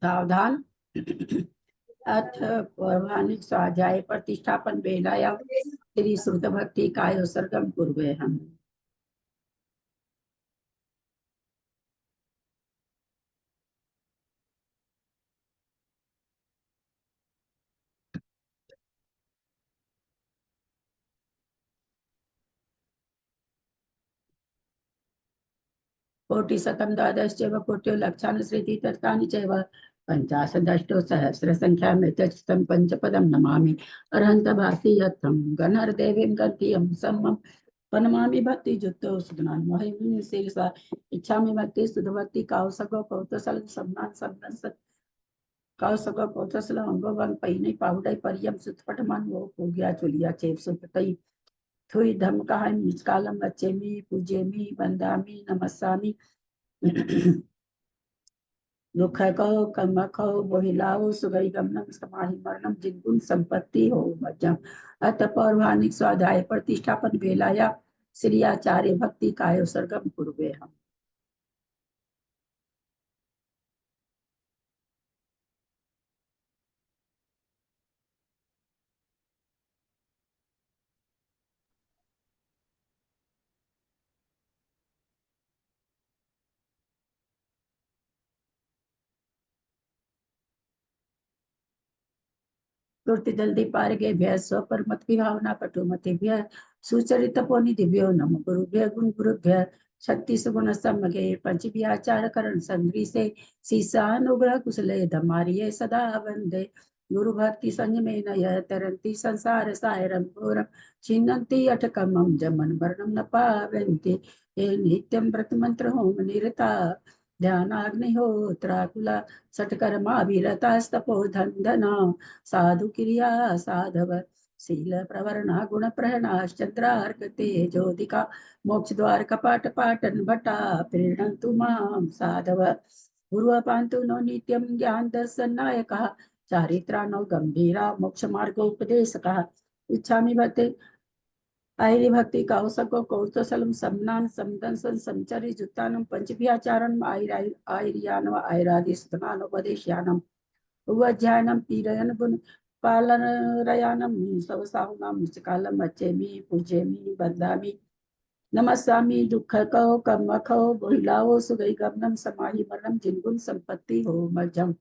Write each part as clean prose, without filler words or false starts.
सावधान। अथ पौराणिक स्वाध्याय प्रतिष्ठापन वेलायां श्री श्रुत भक्ति काय उत्सर्गम कुर्वे हम। कोटिशतं द्वादशैव कोट्यो लक्षान् श्रीति तत्तानि चैव पञ्चाशदष्टौ सहस्रसङ्ख्यामेतच्छतं पञ्चपदं नमामि अरहन्त भासि यत्थं गणर्देवीं गन्तियं सम्मं प्रणमामि भक्तियुक्तो सुधनान् महिमिं शीर्षा इच्छामि भक्ति सुधभक्ति काउसगो कौतसल सम्मान सम्मान कौसगो कौतसल अंगोबंग पहिने पाउडै परियम सुतपटमान वो पूग्या चुलिया चेप सुततई थुई धमकाय निष्कालम अच्छेमी पूजेमी वंदामी नमस्सामि दुखको कमको बोहिलाओ सुगई गमनम समाहि मरणम जिनगुण संपत्ति हो मध्यम अत पौराणिक स्वाध्याय प्रतिष्ठापन वेलाया श्री आचार्य भक्ति काय सर्गम पूर्वे हम। तुरति जल्दी पार गए भय स्व पर मत की भावना पटुमति भय सुचरित पोनि दिव्यो नम गुरुभ्य गुण गुरुभ्य शक्ति सुगुण समगे पंच आचार करण संग्री से सीसानुग्रह कुशले धमारिये सदा वंदे गुरु भक्ति संग में नय तरंती संसार सायरम घोरम छिन्नन्ति अटकमं जमन मरणम न पावन्ति हे नित्यं व्रत मंत्र होम निरता ध्यानाग्निहोत्राकुला सटकर्माभिरतास्तपो धन्दना साधु क्रिया साधव शील प्रवरणा गुण प्रहणाश्चंद्रार्क तेजोदिका मोक्ष द्वार कपाट पाटन भटा प्रीणन्तु मां साधव पूर्व पांतु नो नित्यं ज्ञान दर्शन नायकः चारित्राणो गंभीरा मोक्ष मार्गोपदेशकः इच्छामि भक्ति ऐरि भक्ति कौसको कौतसलम समनान समदंसन समचरि जुत्तानम पंचभ्याचारण आयरियानम आयरादि सुतनानोपदेशयानम उवज्जायनम पीरयन गुण पालन रयानम सवसाहुनाम निचकालम अच्छेमी पूजेमी बंदामी नमस्सामि दुख कहो कम कहो बोहिलाओ सुगई गमनम समाहि मरणम जिनगुण संपत्ति हो मध्यम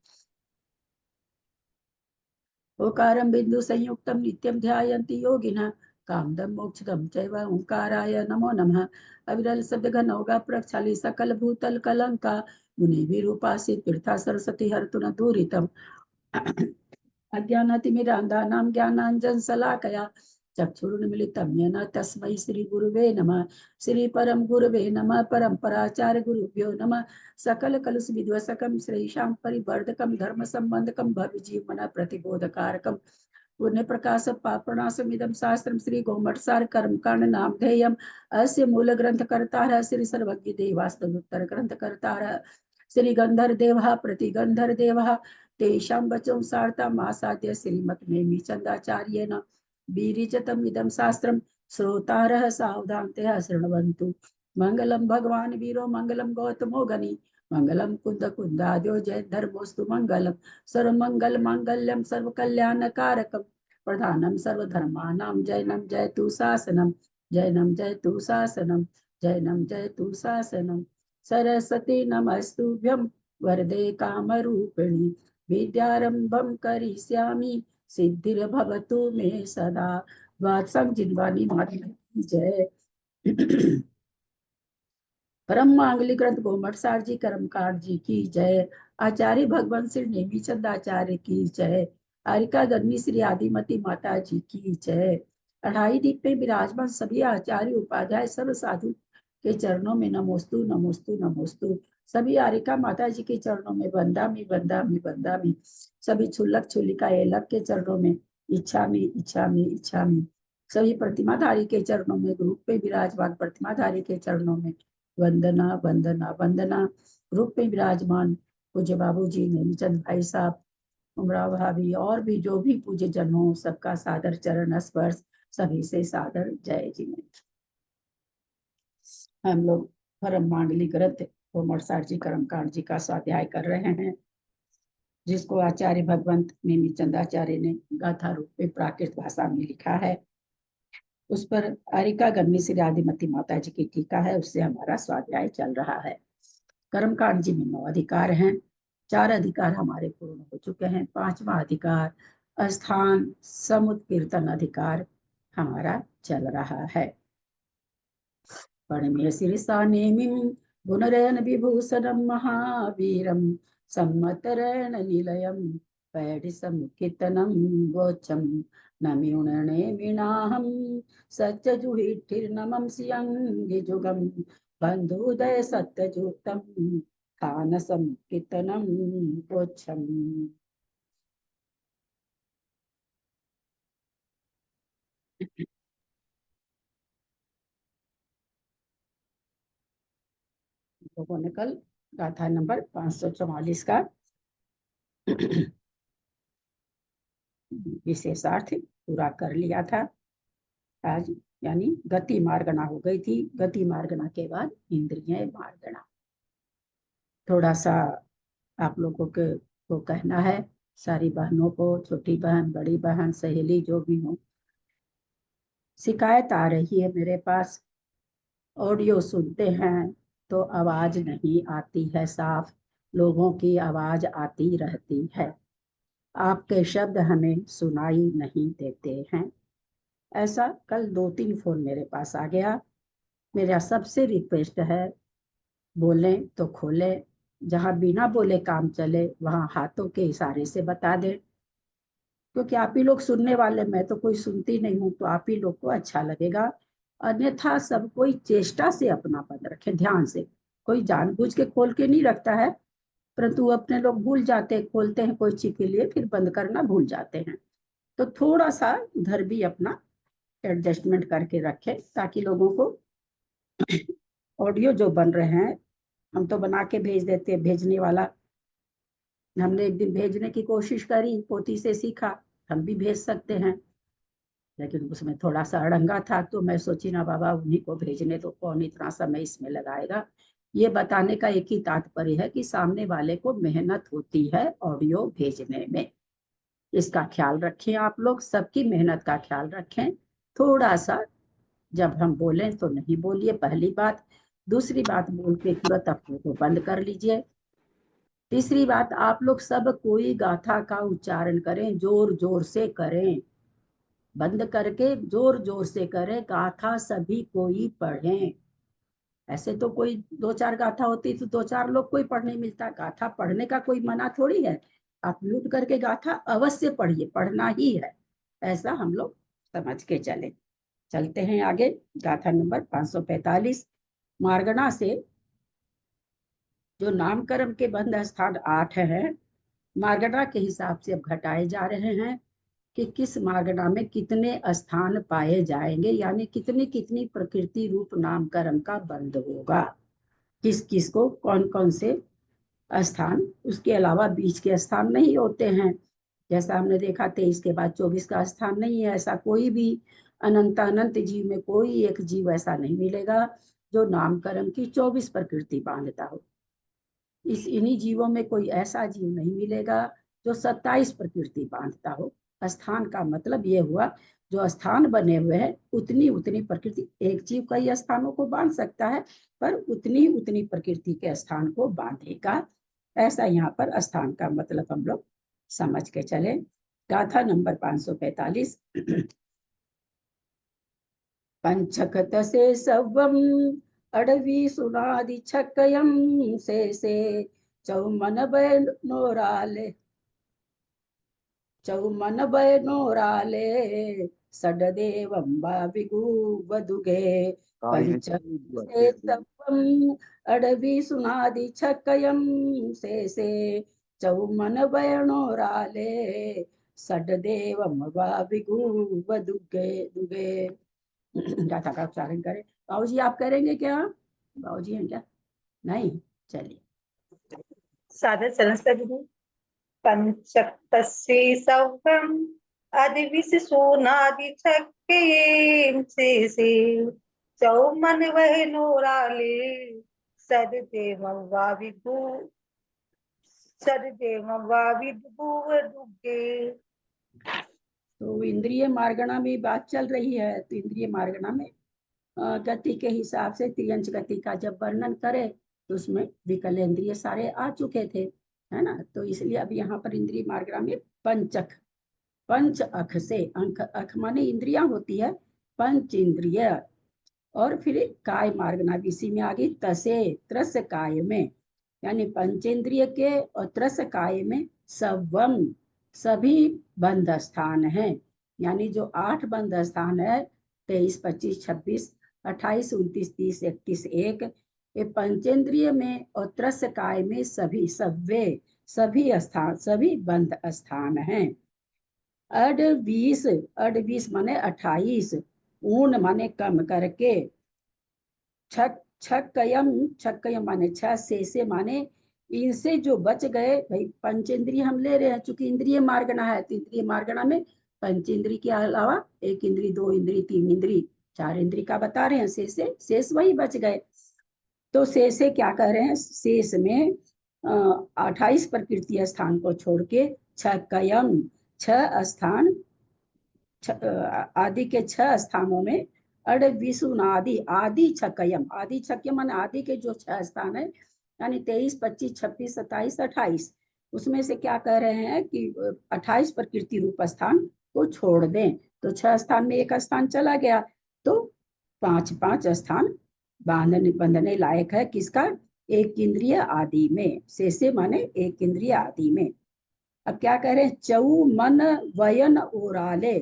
ओकारं बिंदु संयुक्तं नित्यं ध्यायन्ति योगिनः कामदं मोक्षदं चैव ओंकाराय नमो नमः अविरल शब्द घनौगा प्रक्षाली सकल भूतल कलंका मुनि विरूपासी तीर्था सरस्वती हर्तु न दूरितम् अज्ञानातिमिरान्धानां ज्ञानाञ्जन शलाकया चक्षुरुन्मिलितं येन तस्मै श्री गुरुवे नमः श्री परम गुरुवे नमः परम्पराचार्य गुरुभ्यो नमः सकल कलुष विध्वसकं श्रेषां परिवर्धकं धर्म संबंधकं भव्य जीवन प्रतिबोधकारकं पुण्य प्रकाश पापणासमिदं शास्त्रं श्री गोमटसार कर्मकांड नामधेयम् अस्य मूल ग्रंथ कर्ता श्री सर्वज्ञ देवास्तुत्तर ग्रंथ कर्ता श्री गंधर देवा प्रतिगंधर देवा तेषां वचों सार्ताम् आसाद्य श्रीमद्नेमि चन्दाचार्येण विरचितम् इदं शास्त्रं श्रोतारः सावधानतया शृण्वन्तु मंगलम भगवान वीरो मंगलम गौतमो गनि मंगलम कुंद कुंदाद्यो जय धर्मोस्तु मंगलम सर्वमंगल मांगल्यम सर्व कल्याण कारकम प्रधानम सर्वधर्मानां जैनम जयतु शासनम जैनम जयतु शासनम जैनम जयतु शासनम सरस्वती नमस्तुभ्यं वरदे कामरूपिणी विद्यारंभं करिष्यामि सिद्धिर्भवतु मे सदा वात्संग जिनवानी माता की जय। परम मांगलिक ग्रंथ गोमट सार जी कर्मकार जी की जय। आचार्य भगवान श्री नेमीचंद आचार्य की जय। आरिका गन्नी श्री आदिमती माता जी की जय। अढ़ाई दीप में विराजमान सभी आचार्य उपाध्याय सर्व साधु के चरणों में नमोस्तु नमोस्तु नमोस्तु। सभी आरिका माता जी के चरणों में वंदामी वंदामी वंदामी। सभी छुल्लक छुलिका एलक के चरणों में इच्छामी इच्छामी इच्छामी। सभी प्रतिमाधारी के चरणों में ग्रुप पे विराजमान प्रतिमाधारी के चरणों में वंदना वंदना वंदना। रूप में विराजमान पूज्य बाबू जी नेमीचंद भाई साहब उमरा भाभी और भी जो भी पूज्य जन हो सबका सादर चरण स्पर्श सभी से सादर जय जी में। हम लोग परम मांडली ग्रंथ कोमर सार जी कर्मकांड जी का स्वाध्याय कर रहे हैं। जिसको आचार्य भगवंत नेमिचंद आचार्य ने गाथा रूप में प्राकृत भाषा में लिखा है। उस पर अरिका गन्नी श्री आदिमती माता जी की टीका है, उससे हमारा स्वाध्याय चल रहा है। कर्मकांड जी में 9 अधिकार हैं। 4 अधिकार हमारे पूर्ण हो चुके हैं। 5वां अधिकार स्थान समुत्कीर्तन अधिकार हमारा चल रहा है। परमे शीर्षा नेमिं गुणरयन विभूषणं महावीरं सम्मतरण निलयं पैडिसं कीर्तनं गोचम नम्युणने मीणाहं सत्यजुहिठिर्नमं सियंगिजुगं बन्धुदय सत्यजुक्तं थानसं कीर्तनं गोचम। लोगों ने कल गाथा नंबर 544 का विशेषार्थ पूरा कर लिया था आज, यानी गति मार्गना हो गई थी। गति मार्गना के बाद इंद्रिय मार्गना। थोड़ा सा आप लोगों के को कहना है, सारी बहनों को, छोटी बहन, बड़ी बहन, सहेली जो भी हो, शिकायत आ रही है मेरे पास। ऑडियो सुनते हैं तो आवाज नहीं आती है साफ, लोगों की आवाज आती रहती है, आपके शब्द हमें सुनाई नहीं देते हैं। ऐसा कल 2-3 फोन मेरे पास आ गया। मेरा सबसे रिक्वेस्ट है, बोलें तो खोलें, जहां बिना बोले काम चले वहां हाथों के इशारे से बता दें, क्योंकि आप ही लोग सुनने वाले, मैं तो कोई सुनती नहीं हूं, तो आप ही लोग को अच्छा लगेगा। अन्यथा सब कोई चेष्टा से अपनापन रखे, ध्यान से। कोई जानबूझ के खोल के नहीं रखता है, परंतु अपने लोग भूल जाते हैं, खोलते हैं कोई चीज के लिए, फिर बंद करना भूल जाते हैं। तो थोड़ा सा उधर भी अपना एडजस्टमेंट करके रखें, ताकि लोगों को ऑडियो जो बन रहे हैं, हम तो बना के भेज देते हैं, भेजने वाला। हमने एक दिन भेजने की कोशिश करी, पोती से सीखा, हम भी भेज सकते हैं, लेकिन उसमें थोड़ा सा अड़ंगा था, तो मैं सोची ना बाबा उन्हीं को भेजने, तो कौन इतना समय इसमें लगाएगा। ये बताने का एक ही तात्पर्य है कि सामने वाले को मेहनत होती है ऑडियो भेजने में। इसका ख्याल रखें, आप लोग सबकी मेहनत का ख्याल रखें। थोड़ा सा जब हम बोलें तो नहीं बोलिए, पहली बात। दूसरी बात, बोल के तुरंत अपने को बंद कर लीजिए। तीसरी बात, आप लोग सब कोई गाथा का उच्चारण करें, जोर जोर से करें, बंद करके जोर जोर से करें। गाथा सभी कोई पढ़ें। ऐसे तो कोई 2-4 गाथा होती तो 2-4 लोग कोई पढ़ने मिलता, गाथा पढ़ने का कोई मना थोड़ी है। आप म्यूट करके गाथा अवश्य पढ़िए, पढ़ना ही है, ऐसा हम लोग समझ के चले। चलते हैं आगे। गाथा नंबर 545। मार्गणा से जो नामकरण के बंध स्थान 8 हैं, मार्गणा के हिसाब से अब घटाए जा रहे हैं कि किस मार्गणा में कितने स्थान पाए जाएंगे, यानी कितनी कितनी प्रकृति रूप नामकरण का बंध होगा, किस किस को कौन कौन से स्थान। उसके अलावा बीच के स्थान नहीं होते हैं, जैसा हमने देखा 23 के बाद 24 का स्थान नहीं है। ऐसा कोई भी अनंत अनंत जीव में कोई एक जीव ऐसा नहीं मिलेगा जो नामकरण की 24 प्रकृति बांधता हो। इस इन्हीं जीवों में कोई ऐसा जीव नहीं मिलेगा जो 27 प्रकृति बांधता हो। स्थान का मतलब ये हुआ, जो स्थान बने हुए हैं उतनी उतनी प्रकृति। एक जीव कई स्थानों को बांध सकता है, पर उतनी उतनी प्रकृति के स्थान को बांधेगा। ऐसा यहाँ पर स्थान का मतलब हम लोग समझ के चले। गाथा नंबर 545। पंचकत से सवम अडवी सुनादि छकयम से चौमन नोराले, चौमन नोराले सडदेवम बाबिगु वदुगे। पंच से सवम अडवी सुनादि छकयम से चौमन नोराले सडदेवम बाबिगु वदुगे दुगे। गाथा का उच्चारण करें। बाबू जी आप करेंगे क्या? बाबू जी हैं क्या? नहीं, चलिए। सादर चलस्ता दीदी। पंचक्तस्ये सौभम् अधिविशिशूनादि छक्के से चौमन वह नोराले सददेव वाविभू सददेव विभुव दुगे। तो इंद्रिय मार्गणा में बात चल रही है, तो इंद्रिय मार्गणा में गति के हिसाब से त्रियंच गति का जब वर्णन करे तो उसमें विकलेंद्रिय सारे आ चुके थे, है ना। तो इसलिए अब यहाँ पर इंद्रिय मार्गणा में पंचक, पंच अख से, अंक अख माने इंद्रियां होती है, पंच इंद्रिय। और फिर काय मार्गना इसी में आ गई तसे, त्रस काय में, यानी पंचेंद्रिय के और त्रस काय में सवम, सभी बंध स्थान है। यानी जो 8 बंध स्थान है, 23, 25, 26, 28, 29, 30, 31, 1, ये पंचेंद्रिय में और त्रस काय में सभी सव्वे, सभी स्थान, सभी बंध स्थान हैं। अड 20, अड 20 माने 28, ऊन माने कम करके, छक छक्कयम, छक्कयम माने 6, से माने इनसे जो बच गए। भाई पंचेंद्रिय हम ले रहे हैं, चूंकि इंद्रिय मार्गना है, तो इंद्रिय मार्गना में पंचेंद्रिय के अलावा 1 इंद्रिय, 2 इंद्रिय, 3 इंद्रिय, 4 इंद्रिय का बता रहे हैं, शेष वही बच गए। तो शेष से क्या कह रहे हैं, शेष में 28 प्रकृति स्थान को छोड़ के छक्कयम, 6 स्थान, आदि के 6 स्थानों में अड विसुनादि, आदि छकयम, आदि छकयम मान आदि के जो 6 स्थान है, यानी 23, 25, 26, 27, 28, उसमें से क्या कह रहे हैं कि 28 प्रकृति रूप स्थान को छोड़ दें। तो 6 स्थान में 1 स्थान चला गया, तो 5 स्थान बांधने बंधने लायक है, किसका, 1 इंद्रिय आदि में, से माने 1 इंद्रिय आदि में। अब क्या कह रहे हैं, चौ मन वयन ओराले,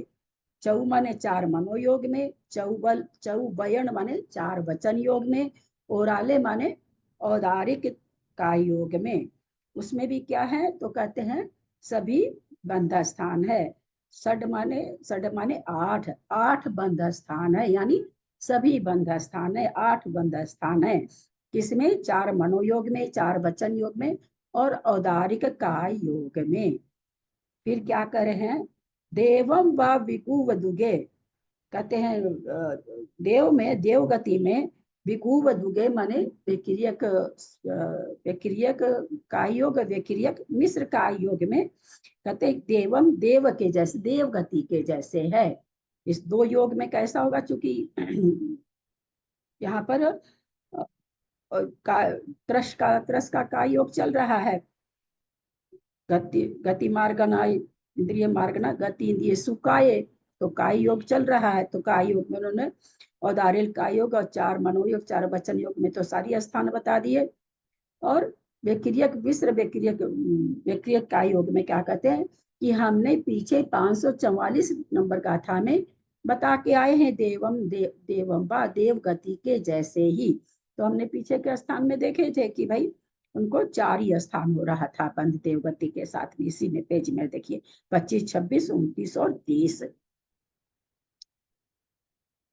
चौ माने 4 मनोयोग में, चौबयन माने 4 वचन योग में, ओराले माने औदारिक काय योग में। उसमें भी क्या है, तो कहते हैं सभी बंध स्थान है। षड माने 8, 8 बंध स्थान है, यानी सभी बंध स्थान है, 8 बंध स्थान है। किसमें, 4 मनोयोग में, 4 वचन योग में और औदारिक काय योग में। फिर क्या कर रहे हैं, देवम व विकुव दुगे, कहते हैं देव में, देव गति में, विकुव दुगे माने विक्रियक, विक्रियक काय योग, विक्रियक मिश्र काय योग में, कहते हैं देवम, देव के जैसे, देव गति के जैसे है। इस 2 योग में कैसा होगा, चूंकि यहाँ पर त्रस का काय योग चल रहा है, गति मार्गना, इंद्रिय मार्गना, गति इंद्रिय सुकाये, तो काय योग चल रहा है। तो काय योग में उन्होंने औदारिल काय योग और 4 मनोयोग, 4 वचन योग में तो सारी स्थान बता दिए। और व्यक्रियक विश्र व्यक्रियक काय योग में क्या कहते हैं कि हमने पीछे 544 नंबर गाथा में बता के आए हैं, देवम बा, देव गति के जैसे ही। तो हमने पीछे के स्थान में देखे थे कि भाई उनको 4 ही स्थान हो रहा था बंध देवगति के साथ में। इसी में पेज में देखिए 25, 26, 29 और 30,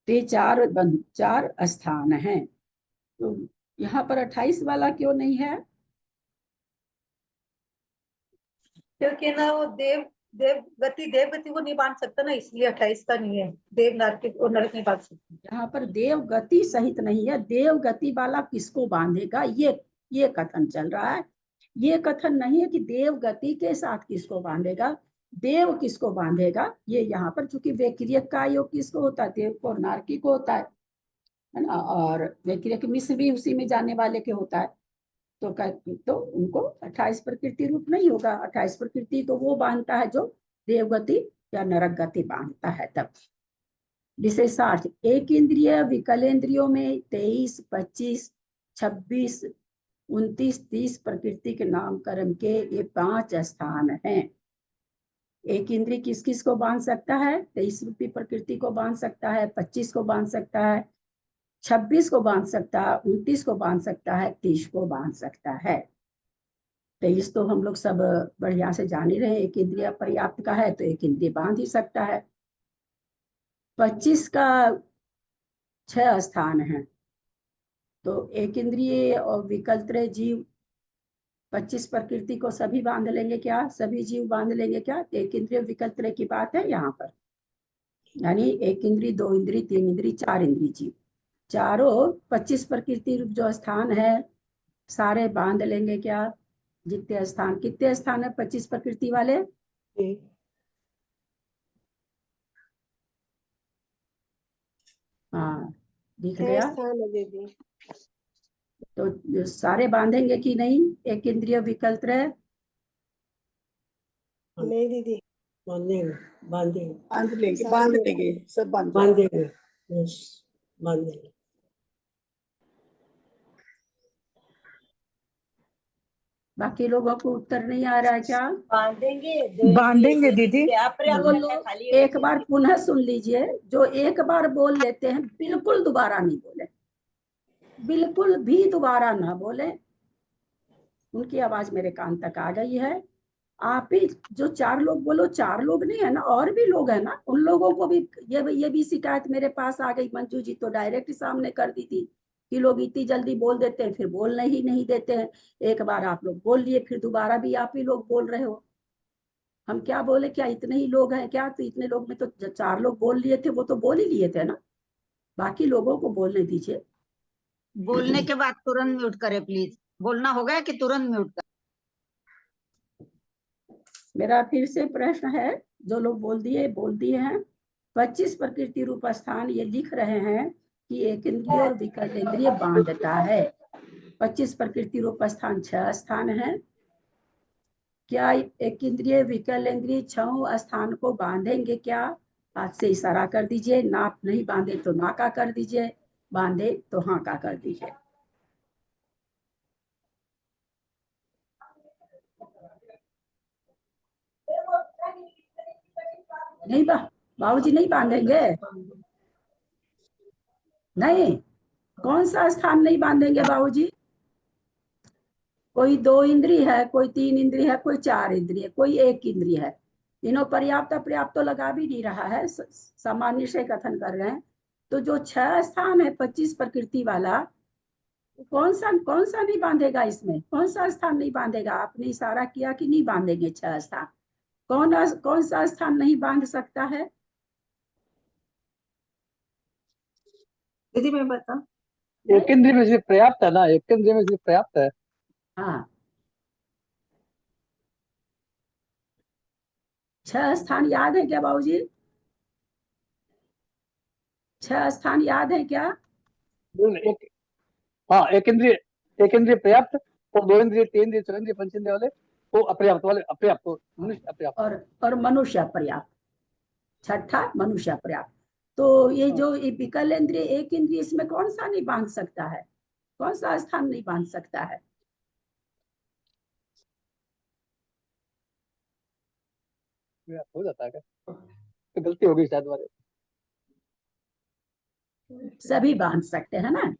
तो 4 बंध, 4 स्थान हैं। तो यहाँ पर 28 वाला क्यों नहीं है, क्योंकि ना वो देव गति को नहीं बांध सकता ना, इसलिए 28 का नहीं है। देव नरक और नरक नहीं बांध सकते। यहाँ पर देव गति सहित नहीं है, देव गति वाला किसको बांधेगा, ये कथन चल रहा है। ये कथन नहीं है कि देव गति के साथ किसको बांधेगा, देव किसको बांधेगा, ये यहाँ पर, चूंकि व्यक्रियक का योग किसको होता है, देव को, नारकी को होता है ना, और व्यक्रियक मिश्र भी उसी में जाने वाले के होता है। तो उनको 28 प्रकृति रूप नहीं होगा। 28 प्रकृति तो वो बांधता है जो देवगति या नरक गति बांधता है तब। विशेषार्थ, 1 इंद्रिय विकलेंद्रियों में 23, 25, 26, 29, 30 प्रकृति के नामकरण के ये 5 स्थान हैं। 1 इंद्रिय किस किस को बांध सकता है, 23 रूपी प्रकृति को बांध सकता है, 25 को बांध सकता है, 26 को बांध सकता है, 29 को बांध सकता है, 30 को बांध सकता है। 23 तो हम लोग सब बढ़िया से जान ही रहे, 1 इंद्रिय पर्याप्त का है तो 1 इंद्रिय बांध ही सकता है। 25 का 6 स्थान है, तो 1 इंद्रिय और विकल्प जीव 25 प्रकृति को सभी बांध लेंगे क्या, सभी जीव बांध लेंगे क्या, 1 इंद्रिय विकल्प की बात है यहाँ पर। यानी 1 इंद्रिय, 2 इंद्रिय, 3 इंद्रिय, 4 इंद्रिय जीव, चारों 25 प्रकृति रूप जो स्थान है सारे बांध लेंगे क्या, जित्य स्थान कितने स्थान है 25 प्रकृति वाले? हाँ दिख गया। स्थान है दीदी। तो सारे बांधेंगे कि नहीं? एक इंद्रिय विकल्प रहे। नहीं दीदी, बांधेंगे बांधेंगे बांध लेंगे सब बांधेंगे। यस बांधेंगे। बाकी लोगों को उत्तर नहीं आ रहा है क्या? बांधेंगे दीदी। जो लोग एक बार पुनः सुन लीजिए, जो एक बार बोल लेते हैं बिल्कुल दोबारा नहीं बोले, बिल्कुल भी दोबारा ना बोले। उनकी आवाज मेरे कान तक आ गई है। आप ही जो 4 लोग बोलो, 4 लोग नहीं है ना, और भी लोग है ना, उन लोगों को भी ये भी शिकायत मेरे पास आ गई। मंजू जी तो डायरेक्ट सामने कर दी थी कि लोग इतनी जल्दी बोल देते हैं, फिर बोलने ही नहीं देते हैं। एक बार आप लोग बोल लिए, फिर दोबारा भी आप ही लोग बोल रहे हो। हम क्या बोले, क्या इतने ही लोग हैं क्या? तो इतने लोग में तो 4 लोग बोल लिए थे, वो तो बोल ही लिए थे ना, बाकी लोगों को बोलने दीजिए। बोलने के बाद तुरंत म्यूट करे प्लीज। बोलना हो गया कि तुरंत म्यूट कर। मेरा फिर से प्रश्न है, जो लोग बोल दिए हैं 25 प्रकृति रूप स्थान ये लिख रहे हैं कि एक इंद्रिय और विकल्प इंद्रिय बांधता है। 25 प्रकृति रूप स्थान 6 स्थान है। क्या एक इंद्रिय विकल्प इंद्रिय 6 स्थान को बांधेंगे क्या? हाथ से इशारा कर दीजिए। ना नहीं बांधे तो ना का कर दीजिए, बांधे तो हाँ का कर दीजिए। नहीं बाबूजी नहीं बांधेंगे? नहीं, कौन सा स्थान नहीं बांधेंगे बाबूजी? कोई 2 इंद्रिय है, कोई 3 इंद्रिय है, कोई 4 इंद्रिय है, कोई 1 इंद्रिय है। तीनों पर्याप्त अपर्याप्त तो लगा भी नहीं रहा है, सामान्य से कथन कर रहे हैं। तो जो 6 स्थान है 25 प्रकृति वाला, कौन सा नहीं बांधेगा? इसमें कौन सा स्थान नहीं बांधेगा? आपने इशारा किया कि नहीं बांधेंगे 6 स्थान। कौन सा स्थान नहीं बांध सकता है? दीदी मैं बता, एक इंद्रिय में सिर्फ पर्याप्त है ना, एक इंद्रिय में सिर्फ पर्याप्त है। हाँ, 6 स्थान याद है क्या बाबूजी? 6 स्थान याद है क्या? एक, हाँ एक इंद्रिय पर्याप्त, और 2 इंद्रिय 3 इंद्रिय 4 इंद्रिय 5 इंद्रिय वाले वो अपर्याप्त वाले, अपर्याप्त तो मनुष्य अपर्याप्त। और मनुष्य पर्याप्त, छठा मनुष्य पर्याप्त। तो ये जो विकल इंद्रिय 1 इंद्रिय, इसमें कौन सा नहीं बांध सकता है? कौन सा स्थान नहीं बांध सकता है? हो जाता है क्या? तो गलती हो गई शायद हमारे। सभी बांध सकते हैं ना,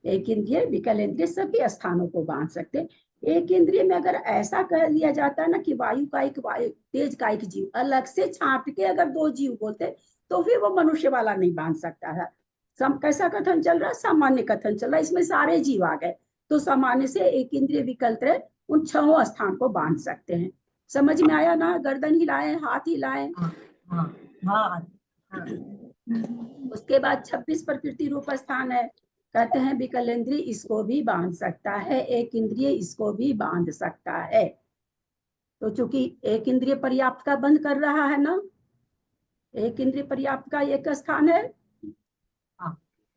एक इंद्रिय विकल इंद्रिय सभी स्थानों को बांध सकते। एक इंद्रिय में अगर ऐसा कह दिया जाता है ना कि वायु का एक तेज का एक जीव, अलग से छांट के अगर 2 जीव बोलते तो फिर वो मनुष्य वाला नहीं बांध सकता है। कैसा कथन चल रहा है? सामान्य कथन चल रहा है, इसमें सारे जीव आ गए। तो सामान्य से एक इंद्रिय विकल्प उन 6 स्थान को बांध सकते हैं। समझ में आया ना? गर्दन हिलाए, हाथ हिलाए। उसके बाद 26 प्रकृति रूप स्थान है, कहते हैं विकल इंद्रिय इसको भी बांध सकता है, एक इंद्रिय इसको भी बांध सकता है। तो चूंकि एक इंद्रिय पर्याप्त का बंद कर रहा है ना, एक इंद्रिय पर्याप्त का एक स्थान है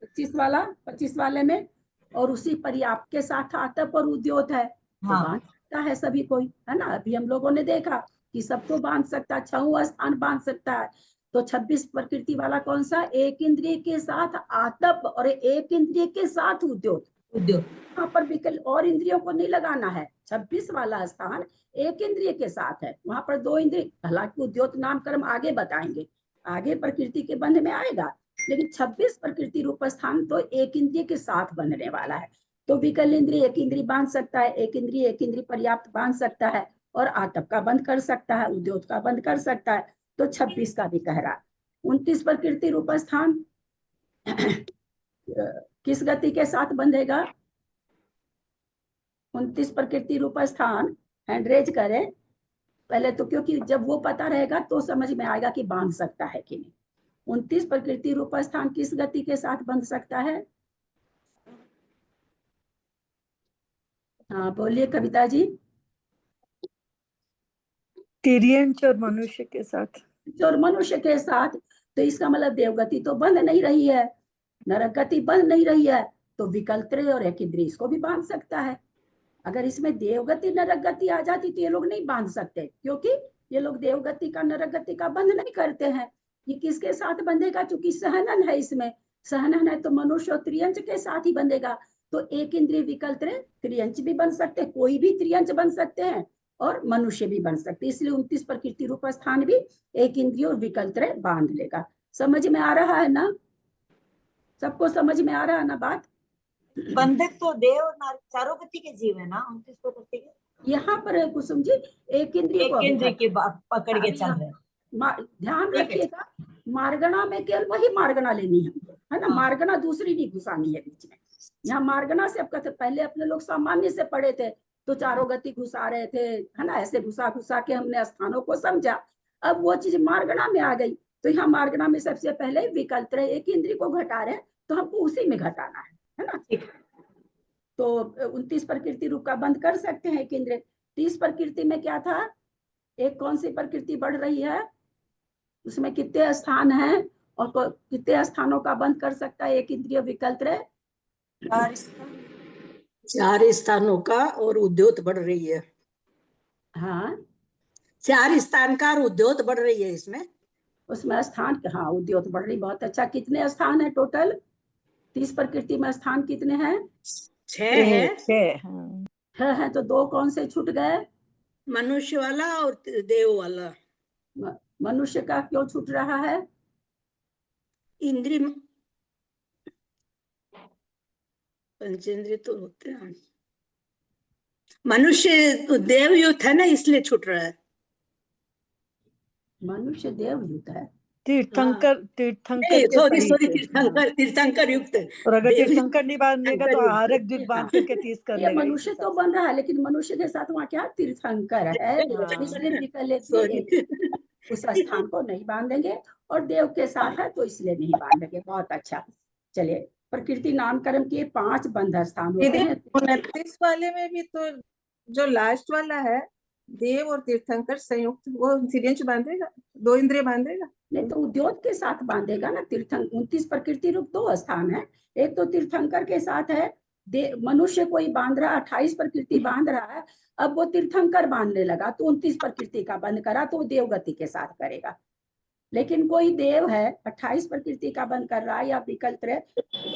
25 वाले में, और उसी पर्याप्त के साथ आतप और उद्योत है, तो बांध सकता है सभी कोई, है ना? अभी हम लोगों ने देखा कि सबको बांध सकता है, 6वां स्थान बांध सकता है। तो 26 प्रकृति वाला कौन सा? एक इंद्रिय के साथ आतप और एक इंद्रिय के साथ उद्योत। यहाँ पर विकल्प और इंद्रियों को नहीं लगाना है। 26 वाला स्थान एक इंद्रिय के साथ है, वहां पर 2 इंद्रिय, हालांकि उद्योत नामकर्म आगे बताएंगे, आगे प्रकृति के बंध में आएगा, लेकिन 26 प्रकृति रूप स्थान तो एक इंद्रिय के साथ बनने वाला है। तो विकल इंद्रिय एक इंद्रिय बांध सकता है, एक इंद्रिय पर्याप्त बांध सकता है, और आतप का बंद कर सकता है, उद्योत का बंद कर सकता है। तो 26 का भी कह रहा है। 29 प्रकृति रूप स्थान किस गति के साथ बंधेगा? 29 प्रकृति रूप स्थान हैंड रेज करें पहले तो, क्योंकि जब वो पता रहेगा तो समझ में आएगा कि बांध सकता है कि नहीं। 29 प्रकृति रूप स्थान किस गति के साथ बंध सकता है? हाँ बोलिए कविता जी। तिर्यंच और मनुष्य के साथ। और मनुष्य के साथ, तो इसका मतलब देवगति तो बंध नहीं रही है, नरक गति बंध नहीं रही है, तो विकल्प और एक इंद्रिय इसको भी बांध सकता है। अगर इसमें देवगति नरक गति आ जाती तो ये लोग नहीं बांध सकते, क्योंकि ये लोग देवगति का नरक गति का बंध नहीं करते हैं। ये किसके साथ बंधेगा? चूंकि सहनन है, इसमें सहनन है तो मनुष्य और त्रियंच के साथ ही बंधेगा। तो एक इंद्रिय विकल्प त्रियंच भी बन सकते हैं, कोई भी त्रियंच बन सकते हैं और मनुष्य भी बन सकते हैं। इसलिए 29 प्रकृति रूप स्थान भी एक इंद्रिय और विकल्प बांध लेगा। समझ में आ रहा है ना? सबको समझ में आ रहा है ना बात? बंधक तो देव और नारक चारों गति के जीव है ना, 29 प्रकृति के। यहाँ पर है कुसुम जी, एक इंद्रिय को एक इंद्रिय के पकड़ के अभी चल रहे हैं। ध्यान ठीक है। रखिएगा, मार्गना में केवल वही मार्गना लेनी है हमको, है ना। हाँ। मार्गना दूसरी नहीं घुसानी है बीच में। यहाँ मार्गना से अब कहते, पहले अपने लोग सामान्य से पढ़े थे तो चारों गति घुसा रहे थे, है ना, ऐसे घुसा घुसा के हमने स्थानों को समझा। अब वो चीज मार्गना में आ गई, तो यहाँ मार्गना में सबसे पहले विकल्प एक इंद्रिय को घटा रहे, तो हमको उसी में घटाना है ना। तो 29 प्रकृति रूप का बंद कर सकते हैं एक इंद्रिय। 30 प्रकृति में क्या था? एक कौन सी प्रकृति बढ़ रही है, उसमें कितने स्थान हैं और कितने स्थानों का बंद कर सकता है एक इंद्रिय विकल्प? 4 स्थानों का और उद्योत बढ़ रही है। हाँ, 4 स्थान का और उद्योत बढ़ रही है इसमें। उसमें स्थान, हाँ उद्योत बढ़ रही, बहुत अच्छा। कितने स्थान है टोटल 30 प्रकृति में? स्थान कितने हैं? 6 है। 6 हैं, तो 2 कौन से छूट गए? मनुष्य वाला और देव वाला। मनुष्य का क्यों छूट रहा है? इंद्रिय पंचेंद्रिय तो होते हैं, मनुष्य देवयुत है ना, इसलिए छूट रहा है। मनुष्य देवयुत है। तीर्थंकर सॉरी तीर्थंकर युक्त। और अगर तीर्थंकर नहीं बांधेगा तो आहारक द्वीप बांध करके 30 कर ये लेगा। मनुष्य तो बन रहा है, लेकिन मनुष्य के साथ वहाँ क्या तीर्थंकर है, इसलिए विकल्प उस स्थान को नहीं बांधेंगे। और देव के साथ है तो इसलिए नहीं बांधेंगे। बहुत अच्छा। चलिए, प्रकृति नामकरण के 5 बंध स्थान होते हैं। 29 वाले में भी तो जो लास्ट वाला है देव और तीर्थंकर संयुक्त, वो तिर्यंच बांधेगा, 2 इंद्रिय बांधेगा। नहीं तो उद्योग के साथ बांधेगा ना। तीर्थंकर 29 प्रकृति रूप 2 स्थान है, एक तो तीर्थंकर के साथ है, मनुष्य कोई बांध रहा, 28 प्रकृति बांध रहा है। अब वो तीर्थंकर बांधने लगा तो 29 प्रकृति का बंद करा तो देव गति के साथ करेगा। लेकिन कोई देव है 28 प्रकृति का बंद कर रहा है या विकल्प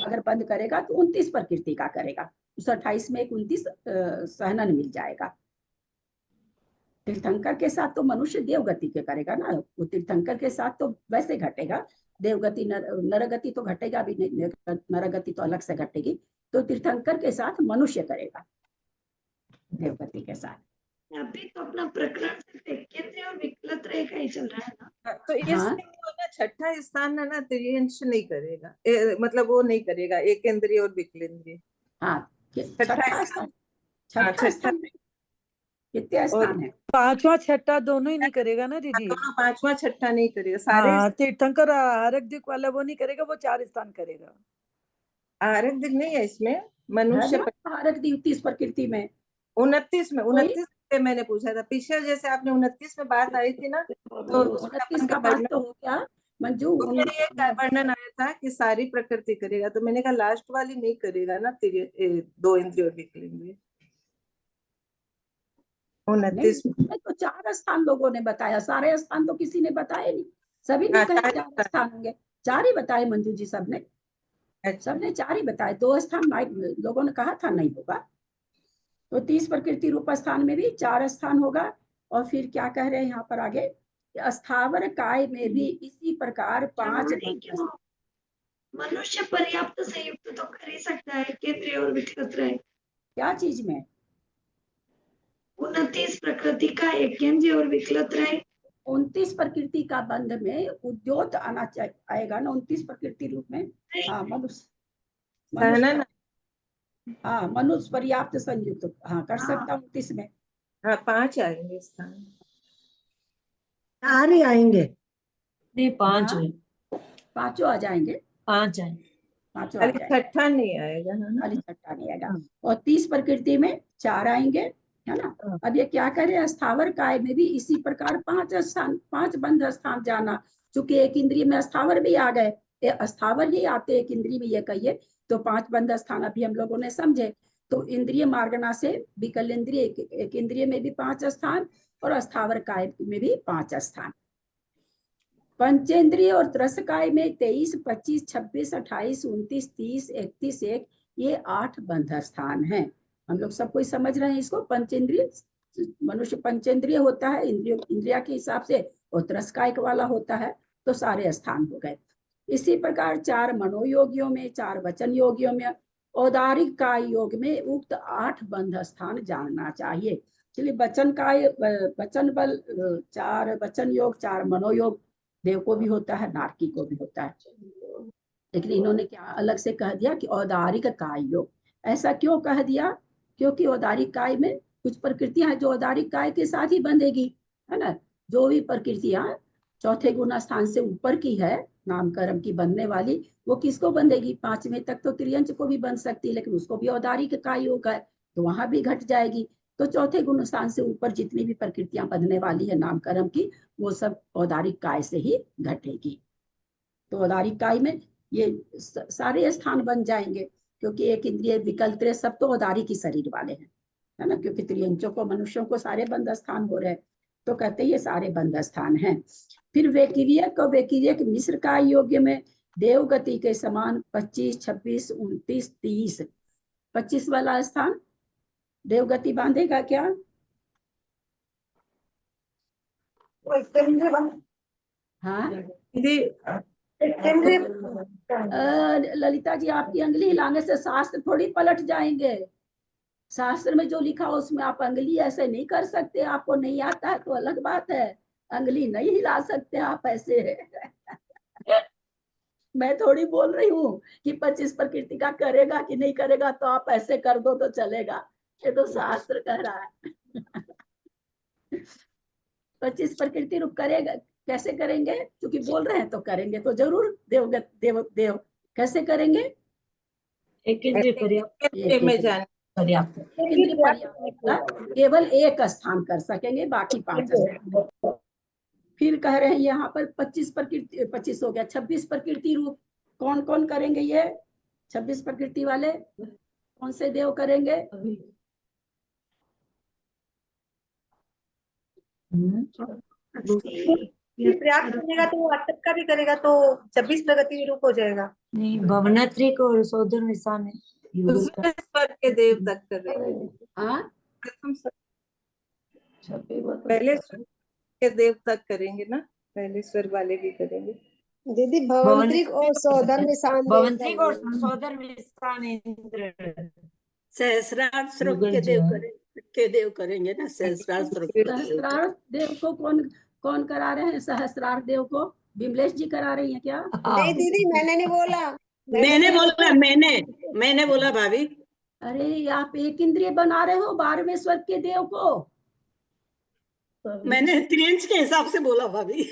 अगर बंद करेगा तो 29 प्रकृति का करेगा। उस 28 में 29 सहनन मिल जाएगा। तीर्थंकर के साथ तो मनुष्य देवगति के करेगा ना, वो तीर्थंकर के साथ तो वैसे घटेगा। देवगति नरगति तो घटेगा भी नहीं, नरगति तो अलग से घटेगी। तो तीर्थंकर के साथ मनुष्य करेगा देवगति के साथ। अभी तो अपना प्रकरण केंद्रीय और विकल्प का ही चल रहा है ना। तो इसमें ना 6ठा स्थान है ना, तिर्यंच नहीं करेगा, मतलब वो नहीं करेगा एक इंद्रिय और विकलेंद्रिय। हाँ, 6ठा स्थान कितने स्थान है? 5वां 6ठा दोनों ही नहीं करेगा ना दीदी। 5वां 6ठा नहीं करेगा सारे। तीर्थंकर आहारक द्वीप वाला वो नहीं करेगा, वो 4 स्थान करेगा। आहारक द्वीप नहीं है इसमें। मनुष्य आहारक द्वीप 30 प्रकृति में 29 में मैंने पूछा था पीछे, जैसे आपने 29 में बात आई थी ना, तो 29 का बात तो हो गया मंजू। ये वर्णन आया था कि सारी प्रकृति करेगा, तो मैंने कहा लास्ट वाली नहीं करेगा ना, 2 इंद्रिय और विकलेंद्रिय। 29 में तो 4 स्थान लोगों ने बताया, सारे स्थान तो किसी ने बताए नहीं। सभी ने कहा 4 स्थान होंगे, 4 ही बताए मंजू जी, सबने 4 ही बताए। 2 स्थान लोगों ने कहा था नहीं होगा। तो 30 प्रकृति रूप स्थान में भी 4 स्थान होगा। और फिर क्या कह रहे हैं यहाँ पर आगे, स्थावर काय में भी इसी प्रकार 5 मनुष्य पर्याप्त संयुक्त तो कर ही सकता है केंद्रीय और विकल्प। क्या चीज में? 29 प्रकृति का एक केंद्रीय और विकल्प रहे। 29 प्रकृति का बंध में उद्योत आना आएगा ना 29 प्रकृति रूप में। हाँ मनुष्य, हाँ मनुष्य पर्याप्त संयुक्त हाँ कर सकता 29 में। हाँ 5 आएंगे स्थान। 4 ही आएंगे नहीं 5 है, 5 आ जाएंगे। 5 है, 5 आ जाएंगे, 6ठा नहीं आएगा, है ना? खाली 6ठा नहीं आएगा। और 30 प्रकृति में 4 आएंगे है ना। अब ये क्या करे, स्थावर काय में भी इसी प्रकार 5 बंध स्थान जाना, चूंकि एक इंद्रिय में स्थावर भी आ गए, स्थावर ही आते एक इंद्रिय में, ये कहिए तो 5 बंध स्थान अभी हम लोगों ने समझे। तो इंद्रिय मार्गना से विकल इंद्रिय, एक इंद्रिय में भी 5 स्थान और स्थावर काय में भी 5 स्थान। पंचेंद्रिय और त्रसकाय में 23, 25, 26, 28, 29, 30, 31, 1 ये 8 बंध स्थान हैं। हम लोग सब कोई समझ रहे हैं इसको। पंचेंद्रिय, मनुष्य पंचेंद्रिय होता है इंद्रिया के हिसाब से, और त्रसकाय वाला होता है, तो सारे स्थान हो गए। इसी प्रकार 4 मनोयोगियों में, 4 वचन योगियों में, औदारिक काय योग में उक्त 8 बंध स्थान जानना चाहिए। चलिए वचन काय, वचन बल 4 वचन योग, 4 मनोयोग देव को भी होता है, नारकी को भी होता है। लेकिन इन्होंने क्या अलग से कह दिया कि औदारिक काय योग। ऐसा क्यों कह दिया? क्योंकि औदारिक काय में कुछ प्रकृतियां हैं जो औदारिक काय के साथ ही बंधेगी, है ना। जो भी प्रकृतियां चौथे गुण स्थान से ऊपर की है, नाम कर्म की बनने वाली, वो किसको बंधेगी? 5वें तक तो त्रियंच को भी बन सकती है, लेकिन उसको भी औदारिक काय योग है, तो वहां भी घट जाएगी। तो चौथे गुण स्थान से ऊपर जितनी भी प्रकृतियां बंधने वाली है नाम कर्म की, वो सब औदारिक काय से ही घटेगी। तो औदारिक काय में ये सारे स्थान बन जाएंगे, क्योंकि एक इंद्रिय विकल त्रय सब तो औदारिक ही शरीर वाले हैं, है ना। क्योंकि त्रियंचों को, मनुष्यों को सारे बंध स्थान हो रहे, तो कहते ये सारे बंध स्थान हैं। फिर वेकिरियक और वेकिरियक मिश्र काय योग्य में देव गति के समान 25, 26, 29, 30, 25 वाला स्थान देव गति बांधेगा क्या? वो एक केंद्रीय हाँ ललिता जी, आपकी अंगुली हिलाने से शास्त्र थोड़ी पलट जाएंगे। शास्त्र में जो लिखा हो उसमें आप अंगुली ऐसे नहीं कर सकते। आपको नहीं आता है तो अलग बात है, अंगुली नहीं हिला सकते आप ऐसे। मैं थोड़ी बोल रही हूँ कि 25 प्रकृति का करेगा कि नहीं करेगा, तो आप ऐसे कर दो तो चलेगा, ये तो शास्त्र कह रहा है। 25 प्रकृति रूप करेगा, कैसे करेंगे? क्योंकि बोल रहे हैं तो करेंगे तो जरूर। देवगत देव देव कैसे करेंगे? एक इंद्रिय पर्याप्त में जाने पर्याप्त, इंद्रिय पर्याप्त, केवल एक स्थान कर सकेंगे, बाकी 5 स्थान। फिर कह रहे हैं यहाँ पर 25 प्रकृति, 25 हो गया, 26 प्रकृति रूप कौन कौन करेंगे? ये 26 प्रकृति वाले कौन से देव करेंगे? प्रयास करेगा तो वास्तव का भी करेगा तो 26 प्रगति रूप हो जाएगा। नहीं, भवनात्रिक और सौदर निशान है। दूसरे स्वर के देव तक कर रहे हैं। हाँ, प्रथम पहले स्वर के देव तक करेंगे ना, पहले स्वर वाले भी करेंगे। दीदी भवंत्रिक और सौदर निशान भवंत्रिक और सौदर निशान इंद्र, सहस्रार स्वरूप के देव करेंगे ना। सहस्रार स्वरूप सहस्रार देव को कौन करा रहे हैं? सहस्रार देव को विमलेश जी करा रही हैं क्या? नहीं दीदी, मैंने नहीं बोला। मैंने बोला भाभी। अरे आप एक इंद्रिय बना रहे हो 12वें स्वर्ग के देव को। मैंने त्रियंच के हिसाब से बोला भाभी।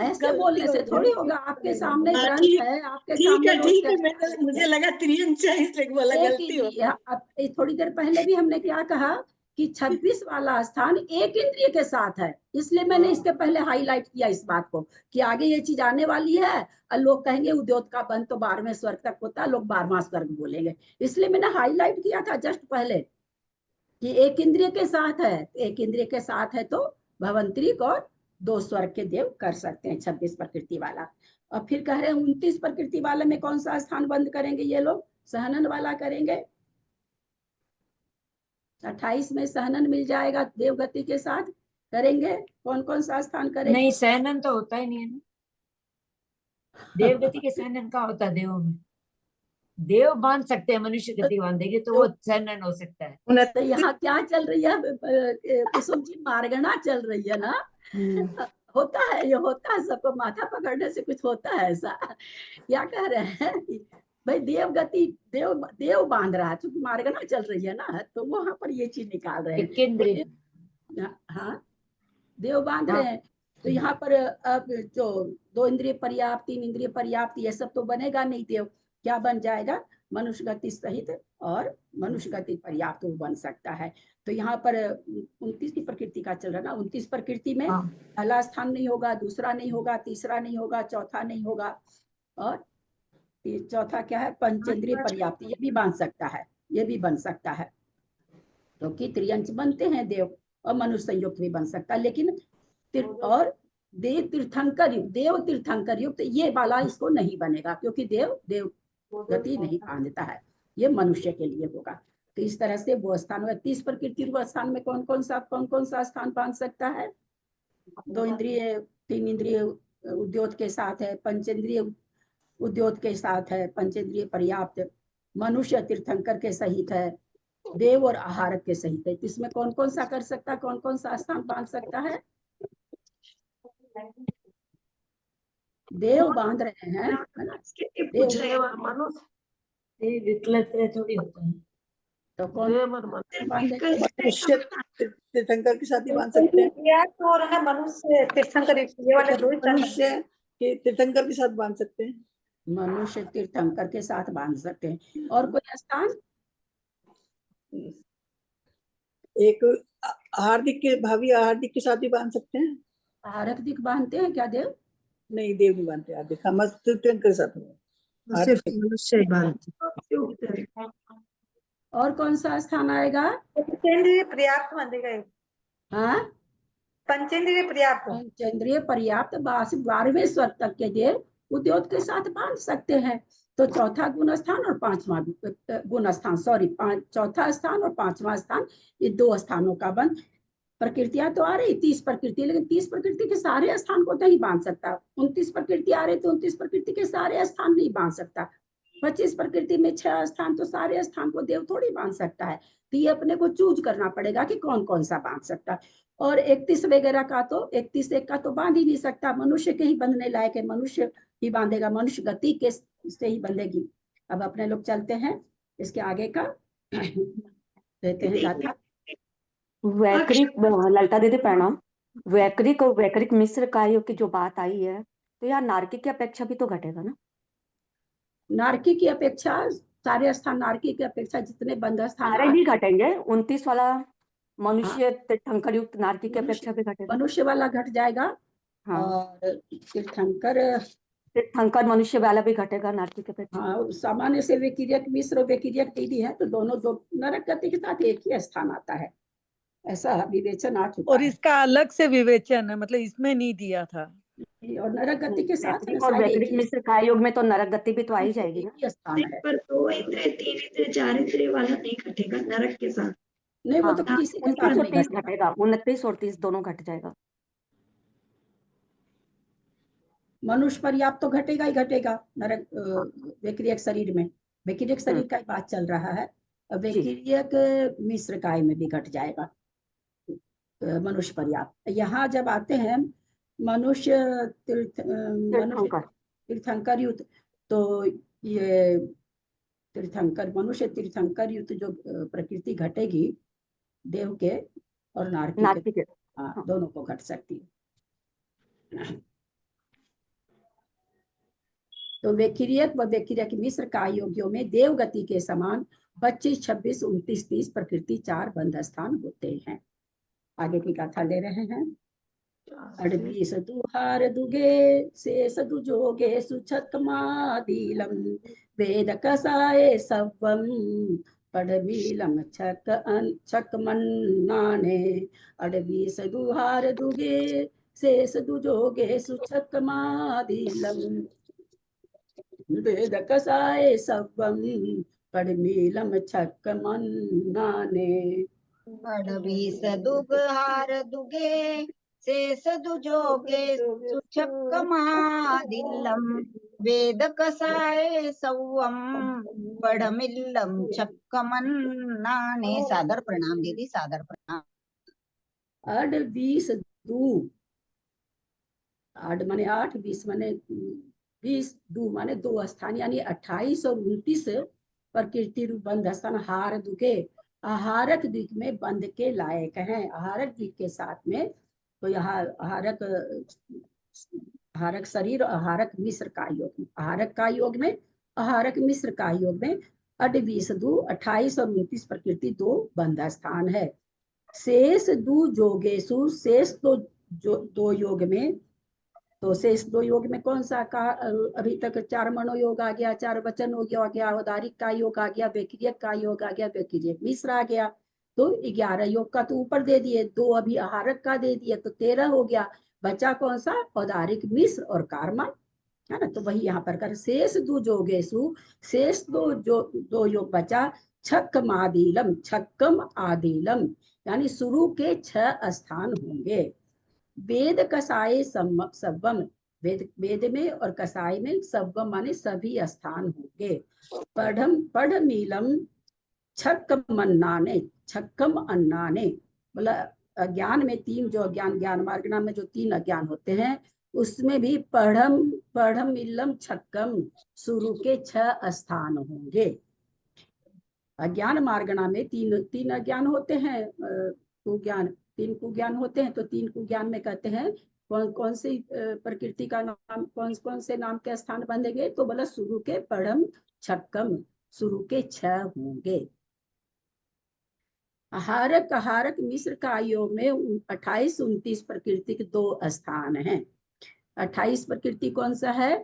ऐसे बोलने से थोड़ी होगा, आपके सामने ग्रंथ है, आपके ठीक सामने है, मुझे लगा त्रियंच है इसलिए बोला, गलती हो। अब थोड़ी देर पहले भी हमने क्या कहा कि 26 वाला स्थान एक इंद्रिय के साथ है, इसलिए मैंने इसके पहले हाईलाइट किया इस बात को कि आगे ये चीज आने वाली है और लोग कहेंगे उद्योग का बंद तो 12वें स्वर्ग तक होता है, लोग 12वां स्वर्ग बोलेंगे, इसलिए मैंने हाईलाइट किया था जस्ट पहले कि एक इंद्रिय के साथ है। एक इंद्रिय के साथ है तो भवंत्रिक और 2 स्वर्ग के देव कर सकते हैं 26 प्रकृति वाला। और फिर कह रहे हैं 29 प्रकृति वाले में कौन सा स्थान बंद करेंगे? ये लोग सहनन वाला करेंगे। 28 में सहनन मिल जाएगा देवगति के साथ, करेंगे। कौन कौन सा स्थान करेंगे? नहीं, सहनन तो होता ही नहीं है ना। देवगति के सहनन का होता है देवों में। देव बांध सकते हैं, मनुष्य गति बांधेगी तो वो सहनन हो सकता है। तो यहाँ क्या चल रही है कुसुम जी? मारगना चल रही है ना। होता है, ये होता है, सबको माथा पकड़ने से कुछ होता है ऐसा। क्या कह रहे हैं भाई? देवगति देव बांध रहा है, क्योंकि मारगना चल रही है ना, तो वहां पर ये चीज निकाल रहे हैं। हाँ, देव बांध रहे हैं। तो यहाँ पर अब जो 2 इंद्रिय पर्याप्त, 3 इंद्रिय पर्याप्त, ये सब तो बनेगा नहीं देव। क्या बन जाएगा? मनुष्य गति सहित और मनुष्य गति पर्याप्त वो बन सकता है। तो यहाँ पर 29 की प्रकृति का चल रहा ना, 29 प्रकृति में पहला स्थान नहीं होगा, दूसरा नहीं होगा, तीसरा नहीं होगा, चौथा नहीं होगा, और चौथा क्या है, पंचेंद्रिय पर्याप्त, ये भी बन सकता है, ये भी बन सकता है, क्योंकि तो त्रियंश बनते हैं देव, और मनुष्य संयुक्त भी बन सकता है, लेकिन और देव तीर्थंकर युक्त, देव तीर्थंकर युक्त ये वाला इसको नहीं बनेगा, क्योंकि देव गति नहीं बांधता है, ये मनुष्य के लिए होगा। तो इस तरह से वो स्थान, 30 प्रकृति रूप स्थान में कौन कौन सा स्थान बांध सकता है? 2 इंद्रिय 3 इंद्रिय उद्योग के साथ है, पंचेंद्रिय उद्योग के साथ है, पंचेंद्रिय पर्याप्त, मनुष्य तीर्थंकर के सहित है, देव और आहारक के सहित है। इसमें कौन कौन सा कर सकता है, कौन कौन सा स्थान बांध सकता है? देव बांध रहे हैं, है ना? पूछ रहे हो मनुष्य विकलत्र थोड़ी होता है, तो कौन मनुष्य तीर्थंकर के साथ ही बांध सकते हैं, और है मनुष्य तीर्थंकर, ये वाले दो ही स्थान है। मनुष्य के तीर्थंकर के साथ बांध सकते हैं, मनुष्य तीर्थंकर के साथ बांध सकते हैं। और कोई स्थान? एक हार्दिक के भावी हार्दिक के साथ भी बांध सकते हैं। आहारक दिख बांधते हैं क्या देव? नहीं, देव नहीं बांधते, हार्दिक हम तीर्थंकर के साथ मनुष्य ही बांधते। और कौन सा स्थान आएगा? पंचेंद्रिय पर्याप्त बनेगा ये। हाँ, पंचेंद्रिय पर्याप्त। पंचेंद्रिय पर्याप्त 12वें स्वर तक के देव उद्योग के साथ बांध सकते हैं। तो चौथा गुण स्थान और 5वां गुण स्थान, चौथा स्थान और 5वां स्थान, ये 2 स्थानों का बंद। प्रकृतियां तो आ रही 30 प्रकृति, लेकिन 30 प्रकृति के सारे स्थान को नहीं बांध सकता। 29 प्रकृति आ रही तो 29 प्रकृति के सारे स्थान नहीं बांध सकता। 25 प्रकृति में 6 स्थान, तो सारे स्थान को देव थोड़ी बांध सकता है। तो ये अपने को चूज करना पड़ेगा कि कौन कौन सा बांध सकता है। और 31 वगैरह का तो 31 एक का तो बांध ही नहीं सकता, मनुष्य के ही बंधने लायक है, मनुष्य ही बांधेगा, मनुष्य गति के से ही बंधेगी। अब अपने लोग चलते हैं इसके आगे का देते हैं गाथा। वैकृक, ललिता दीदी प्रणाम। वैकृक और वैकृक मिश्र कार्यों की जो बात आई है, तो यार नारकी की अपेक्षा भी तो घटेगा ना? नारकी की अपेक्षा सारे स्थान, नारकी की अपेक्षा जितने बंध स्थान सारे भी घटेंगे। 29 वाला मनुष्य तीर्थंकर युक्त नारकी की अपेक्षा भी घटेगा। मनुष्य वाला घट जाएगा, हाँ। और तीर्थंकर मनुष्य वाला भी घटेगा नारकी की अपेक्षा। हाँ, सामान्य से विकिरियक मिश्र और विकिरियक दीदी है, तो दोनों दो नरक गति के साथ एक ही स्थान आता है, ऐसा विवेचन आ चुका और है। इसका अलग से विवेचन है, मतलब इसमें नहीं दिया था। और नरक गति के साथ वैकृक और वैकृक मिश्र कार्य योग में तो नरक गति भी तो आ ही जाएगी ना? स्थान है। पर 2 इंद्रिय 3 इंद्रिय 4 इंद्रिय वाला नहीं घटेगा नरक के साथ। नहीं, वो हाँ, तो किसी के 29 साथ और नहीं 30 घटेगा। घटेगा, 29 और 30 दोनों घट जाएगा। मनुष्य पर्याप्त तो घटेगा ही घटेगा नरक विक्रियक शरीर में, विक्रियक शरीर का बात चल रहा है। विक्रियक मिश्र काय में भी घट जाएगा मनुष्य पर्याप्त। यहाँ जब आते हैं मनुष्य तीर्थंकर युक्त, तो ये तीर्थंकर मनुष्य तीर्थंकर युक्त जो प्रकृति घटेगी देव के और नारकी के, हाँ, दोनों को घट सकती है। तो विक्रियक व विक्रियक मिश्र काय योगियों में देव गति के समान 25, 26, 29, 30 प्रकृति 4 बंध स्थान होते हैं। आगे की कथा ले रहे हैं। अड़बीस दुहार दुगे शेष दुजोगे सुछकमादिलम वेद कसाए सवम पड़बीलम छक मन्नाने। अड़बीस दुहार दुगे शेष दुजोगे सुछकमादिलम वेद कसाए सवम पड़बीलम छक मन्नाने। अड़बीस दुगहार दुगे शेष दुजोगे सुछकमादिलम वेद कसाए सवम पढ़मिल्लम छक्कमन्नाने। सादर प्रणाम दीदी, सादर प्रणाम। अड़बीस दू, आठ माने 8, 20 माने 20, दू माने 2 स्थान, यानी 28 और 29 प्रकृति रूप बंध स्थान हार दुके आहारक द्वीप में बंध के लायक हैं। आहारक द्वीप के साथ में तो यहाँ आहारक शरीर और आहारक मिश्र का योग, आहारक का योग में, आहारक मिश्र का योग में अड 20 दू 28 और 29 प्रकृति दो बंध स्थान है। शेष दू जोगेशु, शेष दो योग में, तो शेष दो योग में कौन सा का? अभी तक 4 मनोयोग आ गया, 4 वचन योग आ गया, औदारिक का योग आ गया, व्यक्रियक का योग आ गया, व्यक्रियक मिश्र आ गया। तो 11 योग का तो ऊपर दे दिए, 2 अभी आहारक का दे दिए, तो 13 हो गया। बचा कौन सा? औदारिक मिश्र और कार्मा, है ना। तो वही यहाँ पर कर शेष दो जोगेशु, शेष दो योग बचा। छक्कम आदिलम, छक्कम आदिलम यानी शुरू के 6 स्थान होंगे। वेद कसाय सब्बम, वेद में और कसाय में सब्बम माने सभी स्थान होंगे। पढ़ मीलम छक्कम अन्नाने, छक्कम अन्नाने बोला अज्ञान में 3 जो अज्ञान, ज्ञान मार्गना में जो 3 अज्ञान होते हैं उसमें भी पढ़म इल्लम छक्कम शुरू के 6 स्थान होंगे। अज्ञान मार्गना में 3 अज्ञान होते हैं, कुज्ञान 3 कुज्ञान होते हैं। तो 3 कुज्ञान में कहते हैं कौन कौन सी प्रकृति का नाम, कौन कौन से नाम के स्थान बंधेंगे? तो बोला शुरू के पढ़म छक्कम शुरू के 6 होंगे। आहारक आहारक मिश्र का योग में 28 29 प्रकृति के 2 स्थान हैं। 28 प्रकृति कौन सा है?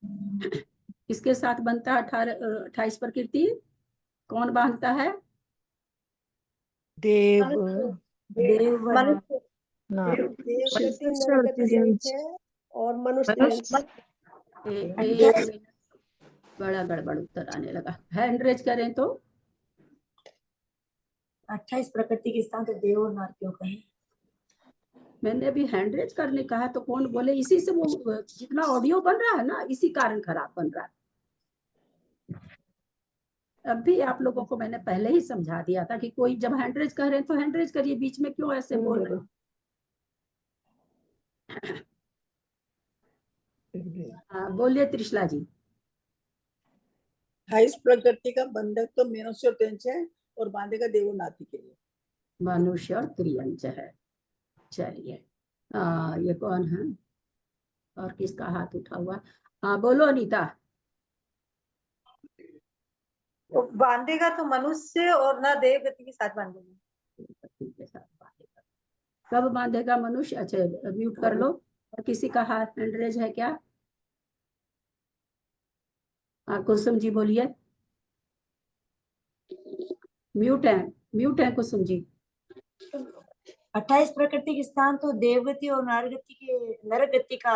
किसके साथ बनता है 28 प्रकृति? कौन बांधता है? देव देव मनुष्य, ना देव गति नरगति है और मनुष्य। एक मिनट, बड़ा गड़बड़ उत्तर आने लगा। हैंड रेज करें तो 28 प्रकृति के स्थान तो देव और नर क्यों कहे? मैंने अभी हैंड रेज करने कहा तो कौन बोले? इसी से वो जितना ऑडियो बन रहा है ना, इसी कारण खराब बन रहा है। अभी आप लोगों को मैंने पहले ही समझा दिया था कि कोई जब हैंड रेज कर रहे हैं तो हैंड रेज करिए, बीच में क्यों ऐसे बोल रहे हैं? हाँ बोलिए त्रिशला जी। 28 प्रकृति का बंधक तो मनुष्य और त्रियंच है और बांधेगा देव और नाती के लिए। मनुष्य और त्रियंच है। चलिए ये कौन है और किसका हाथ उठा हुआ? हाँ बोलो अनीता। तो बांधेगा तो मनुष्य और ना देव गति के साथ बांधेगा। के साथ बांधेगा। कब बांधेगा मनुष्य? अच्छा म्यूट कर लो। और किसी का हाथ हैंड रेज है क्या? कुसुम जी बोलिए। म्यूट है कुसुम जी। 28 प्रकृति के स्थान तो देवगति और नरगति का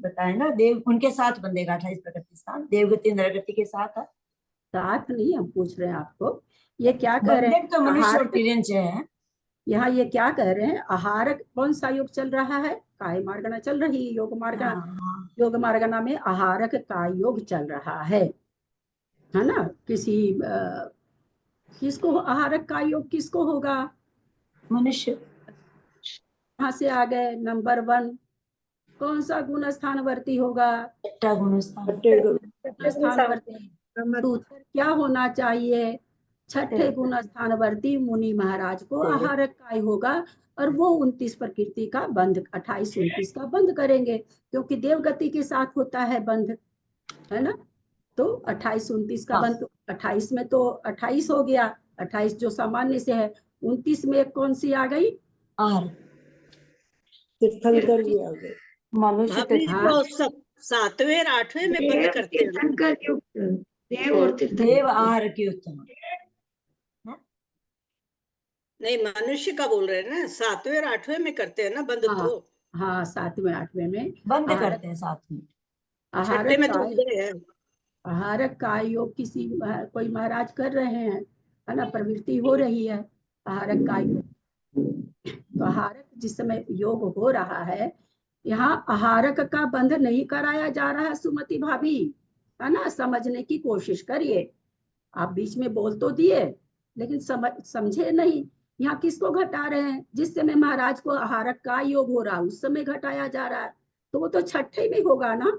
बताए ना। देव उनके साथ बंधेगा 28 प्रकृति स्थान, देवगति नरगति के साथ है। साथ नहीं हम पूछ रहे हैं आपको, ये क्या कह रहे हैं? तो मनुष्य और तिर्यंच है। यहाँ ये क्या कह रहे हैं? आहारक कौन सा योग चल रहा है? काय मार्गना चल रही है, योग मार्गना। योग मार्गना में आहारक काय योग चल रहा है ना। किसको आहारक काय योग किसको होगा? मनुष्य। यहाँ से आ गए नंबर 1, कौन सा गुण स्थानवर्ती होगा? गुण स्थान स्थानवर्ती। तो क्या होना चाहिए? छठे गुण स्थानवर्ती मुनि महाराज को आहारक काय होगा और वो 29 प्रकृति का बंध 28 29 का बंध करेंगे, क्योंकि देवगति के साथ होता है बंध, है ना। तो 28 29 का बंध, 28 में तो 28 हो गया, 28 जो सामान्य से है। 29 में कौन सी आ गई? तीर्थंकर भी आ गए। मनुष्य तो सब 7वें और 8वें में बंद करते हैं। देव आहार की उत्तम नहीं, मनुष्य का बोल रहे हैं ना, 7वें और 8वें में करते हैं ना बंद। तो हाँ 7वें 8वें में बंद करते हैं, 7 में। छठे में तो उधर है। आहारक काय योग किसी कोई महाराज कर रहे हैं, है ना, प्रवृत्ति हो रही है आहारक काय योग। तो आहारक जिस समय योग हो रहा है, यहाँ आहारक का बंध नहीं कराया जा रहा है सुमति भाभी, है ना। समझने की कोशिश करिए। आप बीच में बोल तो दिए लेकिन समझे नहीं। यहाँ किसको घटा रहे हैं? जिस समय महाराज को आहारक का योग हो रहा है उस समय घटाया जा रहा है, तो वो तो छठे में होगा ना।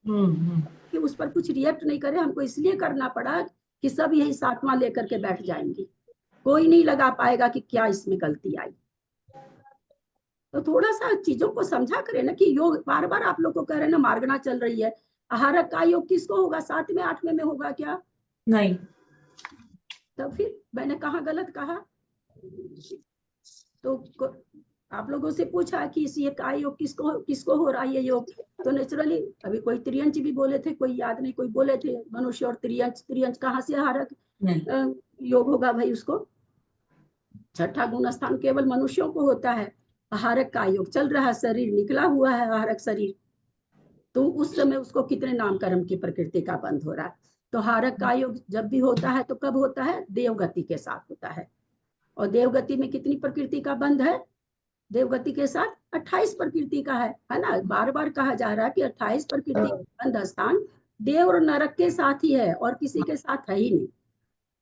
कि उस पर कुछ रिएक्ट नहीं करे, हमको इसलिए करना पड़ा कि सब यही 7वां लेकर के बैठ जाएंगे, कोई नहीं लगा पाएगा कि क्या इसमें गलती आई। तो थोड़ा सा चीजों को समझा करें ना कि योग बार बार आप लोग को कह रहे हैं ना मार्गना चल रही है। आहारक का योग किसको होगा? 7वें 8वें में होगा क्या? नहीं। तो फिर मैंने कहा गलत कहा? तो आप लोगों से पूछा कि इस ये का योग किसको किसको हो रहा है ये योग, तो नेचुरली अभी कोई त्रियंच भी बोले थे, कोई याद नहीं, कोई बोले थे मनुष्य और त्रियंच। त्रियंच कहाँ से आहारक योग होगा भाई? उसको छठा गुण स्थान केवल मनुष्यों को होता है। आहारक का योग चल रहा है, शरीर निकला हुआ है आहारक शरीर, तो उस समय उसको कितने नाम कर्म की प्रकृति का बंध हो रहा है। तो हारक का योग जब भी होता है तो कब होता है? देवगति के साथ होता है। और देवगति में कितनी प्रकृति का बंध है? देवगति के साथ 28 प्रकृति का है ना? बार बार कहा जा रहा है कि 28 प्रकृति का बंध स्थान देव और नरक के साथ ही है और किसी के साथ है ही नहीं।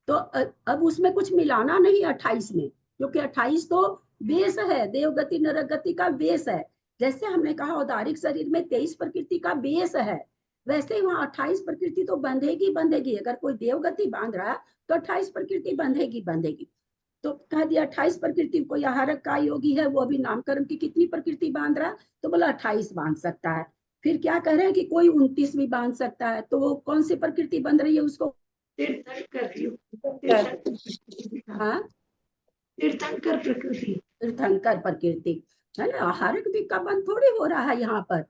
तो अब उसमें कुछ मिलाना नहीं 28 में, क्योंकि 28 तो बेस है, देवगति नरक गति का बेस है। जैसे हमने कहा औदारिक शरीर में 23 प्रकृति का बेस है, वैसे ही वहां 28 प्रकृति तो बंधेगी बंधेगी। अगर कोई देवगति बांध रहा है तो 28 प्रकृति बंधेगी बंधेगी। तो कह दिया 28 प्रकृति। कोई आहारक का योगी है, वो अभी नामकरण की कितनी प्रकृति बांध रहा है? तो बोला 28 बांध सकता है। फिर क्या कह रहे हैं कि कोई 29 भी बांध सकता है। तो वो कौन सी प्रकृति बंध रही है उसको? हाँ, तीर्थंकर प्रकृति, तीर्थंकर प्रकृति है ना। आहारक भी का बंध थोड़ी हो रहा है यहाँ पर।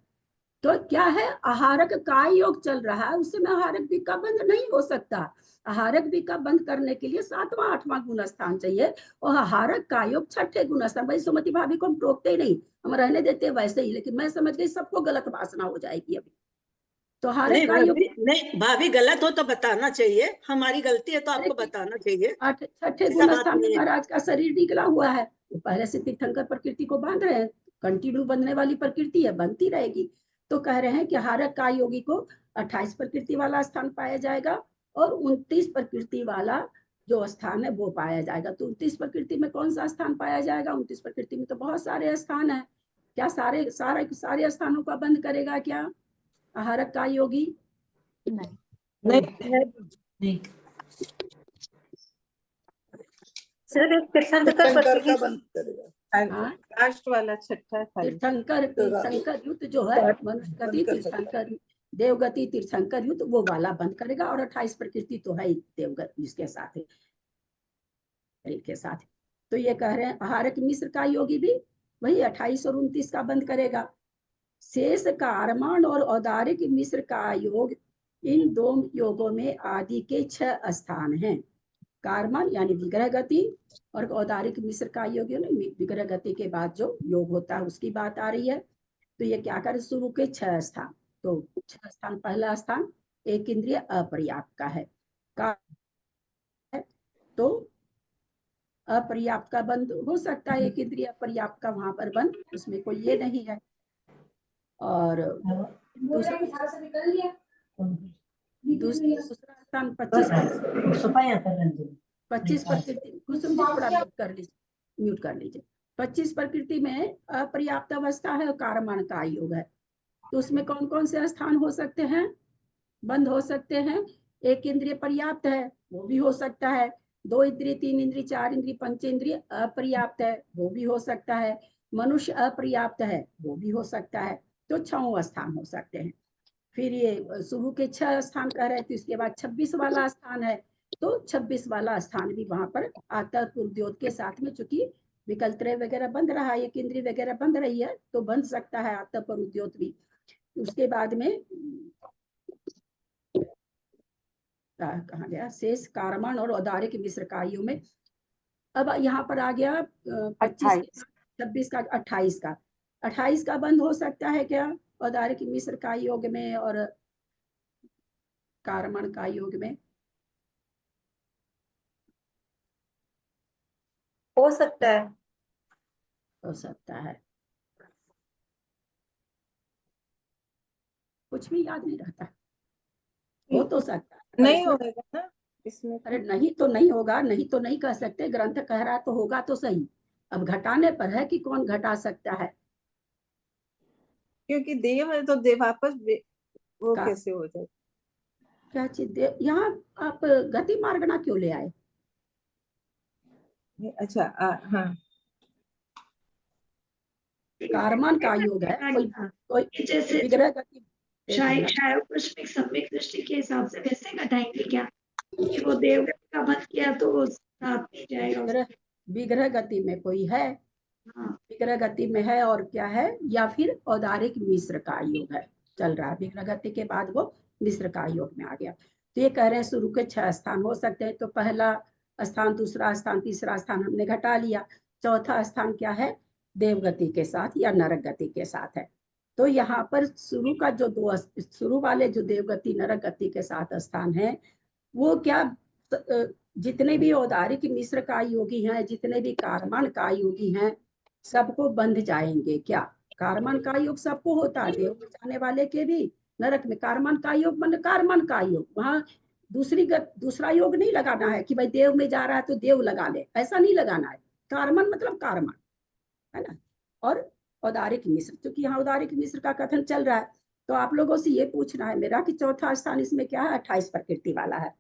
तो क्या है, आहारक का योग चल रहा है, उसमें आहारक भी का बंध नहीं हो सकता। आहारक भी का बंध करने के लिए 7वां 8वां गुण स्थान चाहिए, और आहारक का योग 6ठे गुण स्थान। भाई सुमति भाभी को हम रोकते ही नहीं, हम रहने देते वैसे ही, लेकिन मैं समझ गई सबको गलत भाषणा हो जाएगी अभी। तो आहारक का योग नहीं भाभी, गलत हो तो बताना चाहिए, हमारी गलती है तो आपको बताना चाहिए। 6ठे गुण स्थान में महाराज का शरीर निकला हुआ है, वो पहले से तीर्थंकर प्रकृति को बांध रहे हैं। कंटिन्यू बंधने वाली प्रकृति है, बनती रहेगी। तो कह रहे हैं कि हारक का योगी को 28 प्रकृति वाला स्थान पाया जाएगा और 29 प्रकृति वाला जो स्थान है वो पाया जाएगा। तो 29 प्रकृति में कौन सा स्थान पाया जाएगा? 29 प्रकृति में तो बहुत सारे स्थान है। क्या सारे स्थानों का बंद करेगा क्या आहारक का योगी? नहीं। सिर्फ एक तीर्थंकर का बंद करेगा। लास्ट वाला छठा तीर्थंकर युद्ध जो है, मनुष्य गति तीर्थंकर, देवगति तीर्थंकर युद्ध, वो वाला बंद करेगा। और 28 प्रकृति तो है देवगति इसके साथ है, के साथ। तो ये कह रहे हैं आहारक मिश्र का योगी भी वही 28 और 29 का बंद करेगा। शेष कारमान और औदारिक मिश्र का योग, इन दो योगों में आदि के 6 स्थान हैं। कारमान यानी विग्रह गति और औदारिक मिश्र का योग, विग्रह गति के बाद जो योग होता है उसकी बात आ रही है। तो ये क्या करे, शुरू के 6 स्थान। तो 6 स्थान, पहला स्थान एक इंद्रिय अपर्याप्त का है। तो अपर्याप्त का बंद हो सकता है, एक इंद्रिय अपर्याप्त का वहां पर बंद, उसमें कोई ये नहीं है। और दूसरा स्थान 25 प्रकृति, थोड़ा म्यूट कर लीजिए। 25 प्रकृति में अपर्याप्त अवस्था है और कारमान का योग है। तो उसमें कौन कौन से स्थान हो सकते हैं, बंद हो सकते हैं? एक इंद्रिय पर्याप्त है, वो भी हो सकता है। 2 इंद्रिय, 3 इंद्रिय, 4 इंद्रिय, 5 इंद्रिय अपर्याप्त है, वो भी हो सकता है। मनुष्य अपर्याप्त है, वो भी हो सकता है। तो 6 स्थान हो सकते हैं। फिर ये शुरू के 6 स्थान कह रहे थे, इसके बाद 26 वाला स्थान है। तो 26 वाला स्थान भी वहां पर आता पूर्वोद्योत के साथ में, चूंकि विकल्त्रय वगैरह बंद रहा है, एक इंद्रिय वगैरह बंद रही है, तो बंद सकता है आता पर उद्योत भी। उसके बाद में कहा गया शेष कारमान और औदारिक मिश्र कार्यों में। अब यहाँ पर आ गया 25, 26 का, 28 का। 28 का बंद हो सकता है क्या औदारिक मिश्र का योग में और कारमान का योग में? हो सकता है, हो सकता है। कुछ भी याद नहीं रहता, हो तो सकता है, नहीं होगा ना इसमें। अरे नहीं तो नहीं होगा, नहीं तो नहीं कह सकते, ग्रंथ कह रहा तो होगा तो सही। अब घटाने पर है कि कौन घटा सकता है, क्योंकि देव है तो देव वापस वो कैसे हो जाए? क्या चीज यहाँ आप गति मार्गना क्यों ले आए? अच्छा हाँ, कारमान का योग है, कोई जैसे विग्रह गति शायद सम्यक दृष्टि के हिसाब से वैसे घटाएंगे क्या? कि वो देवगति का बंद किया तो वो साथ नहीं जाएगा। विग्रह विग्रह गति में कोई है, हाँ, विग्रह गति में है और क्या है, या फिर औदारिक मिश्र का योग है चल रहा है। विग्रह गति के बाद वो मिश्र का योग में आ गया। तो ये कह रहे हैं शुरू के 6 स्थान हो सकते हैं। तो पहला स्थान, दूसरा स्थान, तीसरा स्थान हमने घटा लिया। चौथा स्थान क्या है, देवगति के साथ या नरक गति के साथ है। तो यहाँ पर शुरू का जो शुरू वाले जो देवगति नरक गति के साथ स्थान है, वो क्या जितने भी औदारिक मिश्र का योगी हैं, जितने भी कारमान का योगी हैं, सबको बंध जाएंगे। क्या कारमान का योग सबको होता है, देव में जाने वाले के भी नरक में कारमान का योग, मन कारमान का योग। वहां दूसरा योग नहीं लगाना है कि भाई देव में जा रहा है तो देव लगा ले, ऐसा नहीं लगाना है। कारमान मतलब कारमान है ना। और औदारिक मिश्र, क्योंकि यहाँ औदारिक मिश्र का कथन चल रहा है, तो आप लोगों से ये पूछना है मेरा कि चौथा स्थान इसमें क्या है, 28 प्रकृति वाला है।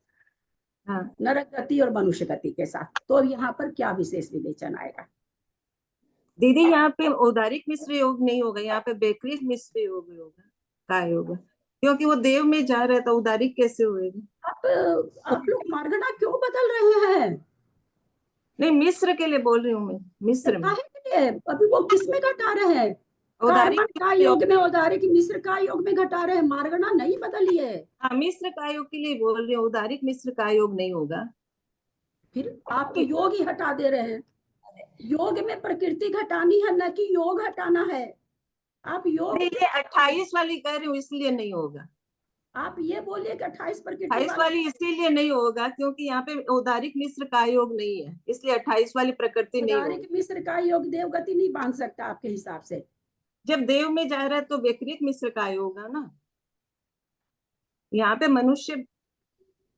हाँ। नरक गति और मनुष्य गति के साथ। तो यहाँ पर क्या विशेष विवेचन आएगा? दीदी यहाँ पे औदारिक मिश्र योग नहीं होगा, यहाँ पे वैकृत मिश्र योग होगा, का योग, क्योंकि वो देव में जा रहा है तो औदारिक कैसे होएगा? आप लोग मार्गना क्यों बदल रहे हैं? नहीं, मिश्र के लिए बोल रही हूँ मैं, मिश्र में। अभी वो किसमें घटा रहे हैं? कारमान का योग में, औदारिक मिश्र का योग में घटा रहे हैं, मार्गना नहीं बदलिए। हाँ, मिश्र का योग के लिए बोल रही हूँ, औदारिक मिश्र का योग नहीं होगा। फिर आप तो योग ही हटा दे रहे हैं। योग में प्रकृति घटानी है, न कि योग हटाना है। आप योग, ये 28 वाली कह रही हूँ इसलिए नहीं होगा। आप ये बोलिए कि 28 प्रकृति 28 वाली इसीलिए नहीं होगा क्योंकि यहाँ पे औदारिक मिश्र का योग नहीं है, इसलिए 28 वाली प्रकृति नहीं होगी। औदारिक मिश्र का योग देवगति नहीं बांध सकता आपके हिसाब से। जब देव में जा रहा है तो वैकृत मिश्र का योग है ना। यहाँ पे मनुष्य,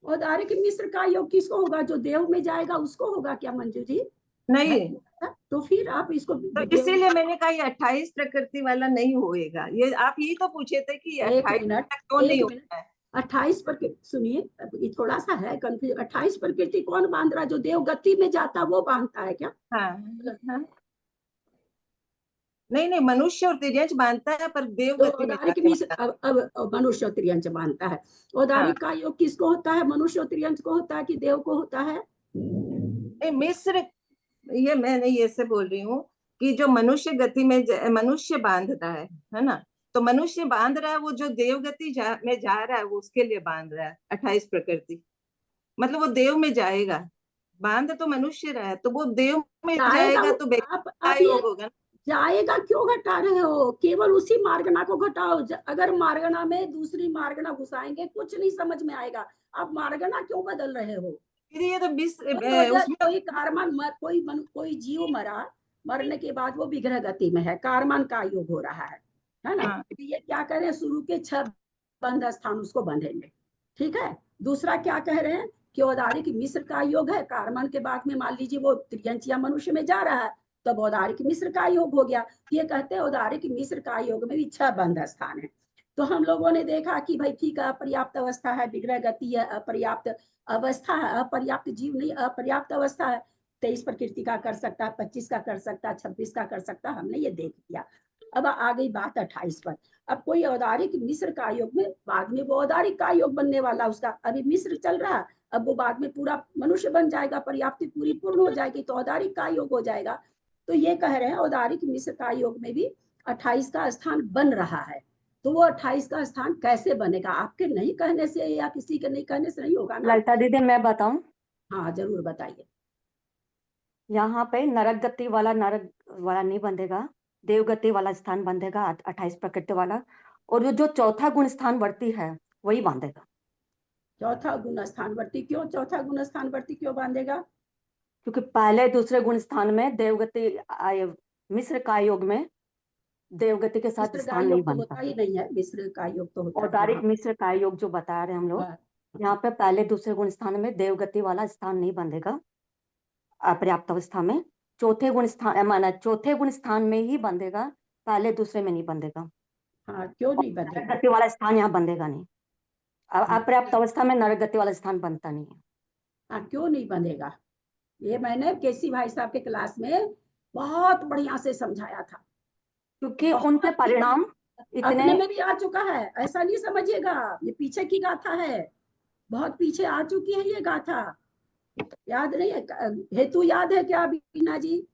औदारिक मिश्र का योग किसको होगा? जो देव में जाएगा उसको होगा क्या मंजू जी? नहीं। तो फिर आप इसको, तो इसीलिए मैंने कहा ये 28 प्रकृति वाला नहीं होएगा। ये आप यही तो पूछे थे कि 28 क्यों नहीं होता है। 28 प्रकृति, सुनिए ये थोड़ा सा है कंफ्यूज। 28 प्रकृति कौन बांध रहा है? जो देव गति में जाता वो बांधता है क्या? हाँ। नहीं, मनुष्य और तिर्यंच बांधता है, पर देव गति में अब मनुष्य और तिर्यंच बांधता है। औदारिक का योग किसको होता है? मनुष्य और तिर्यंच को होता है कि देव को होता है? मिश्र, ये मैं ये से बोल रही हूँ कि जो मनुष्य गति में मनुष्य बांध रहा है ना, तो मनुष्य बांध रहा है, वो जो देव गति में जा रहा है वो उसके लिए बांध रहा है 28 प्रकृति। मतलब वो देव में जाएगा, बांध तो मनुष्य रहा है, तो वो देव में जाएगा तो होगा। जाएगा क्यों घटा रहे हो? केवल उसी मार्गना को घटाओ। अगर मार्गना में दूसरी मार्गना घुसाएंगे कुछ नहीं समझ में आएगा। आप मार्गना क्यों बदल रहे हो? ये तो कोई कारमान, कोई जीव मरा, मरने के बाद वो विग्रह गति में है, कारमान का योग हो रहा है ना। ये क्या कह रहे हैं? शुरू के 6 बंध स्थान उसको बंधेंगे, ठीक है। दूसरा क्या कह रहे हैं कि औदारिक मिश्र का योग है, कारमान के बाद में मान लीजिए वो त्रियंच या मनुष्य में जा रहा है, तब औदारिक मिश्र का योग हो गया। ये कहते हैं औदारिक मिश्र का योग में भी 6 बंध स्थान है। तो हम लोगों ने देखा कि भाई ठीक है, अपर्याप्त अवस्था है, विग्रह गति है, अपर्याप्त अवस्था है, अपर्याप्त जीव नहीं, अपर्याप्त अवस्था है। 23 प्रकृति का कर सकता है, 25 का कर सकता है, 26 का कर सकता है, हमने ये देख लिया। अब आ गई बात 28 पर। अब कोई औदारिक मिश्र का योग में, बाद में वो औदारिक का योग बनने वाला, उसका अभी मिश्र चल रहा है, अब वो बाद में पूरा मनुष्य बन जाएगा, पर्याप्ति पूरी पूर्ण हो जाएगी तो औदारिक का योग हो जाएगा। तो ये कह रहे हैं औदारिक मिश्र का योग में भी 28 का स्थान बन रहा है। तो वो 28 का स्थान कैसे बनेगा? आपके नहीं कहने से या किसी के नहीं कहने से नहीं होगा ना। ललिता दीदी मैं बताऊं? हाँ जरूर बताइए। यहाँ पे नरक गति वाला नहीं बंधेगा, देवगति वाला स्थान बंधेगा 28 प्रकृति वाला, और जो चौथा गुण स्थान वर्ती है वही बांधेगा। चौथा गुण स्थान वर्ती क्यों? चौथा गुण स्थान वर्ती क्यों बांधेगा? क्योंकि पहले दूसरे गुण स्थान में देवगति मिश्र का योग में देवगति के साथ स्थान नहीं बनता। होता ही नहीं है, मिश्र का योग तो होता है। औदारिक मिश्र का योग जो बता रहे हैं हम लोग, यहाँ पे पहले दूसरे गुण स्थान में देवगति वाला स्थान नहीं बंधेगा अपर्याप्त अवस्था में। चौथे गुण स्थान में ही बंधेगा, पहले दूसरे में नहीं बंधेगा। हाँ, क्यों नहीं बंधेगा? नरक गति वाला स्थान यहाँ बंधेगा नहीं। अपर्याप्त अवस्था में नरक गति वाला स्थान बनता नहीं है। हाँ, क्यों नहीं बंधेगा? ये मैंने केसी भाई साहब के क्लास में बहुत बढ़िया से समझाया था, क्योंकि उनके परिणाम इतने में भी आ चुका है। ऐसा नहीं समझिएगा, ये पीछे की गाथा है। बहुत पीछे आ चुकी है ये गाथा, याद नहीं है? हेतु याद है क्या बीना जी?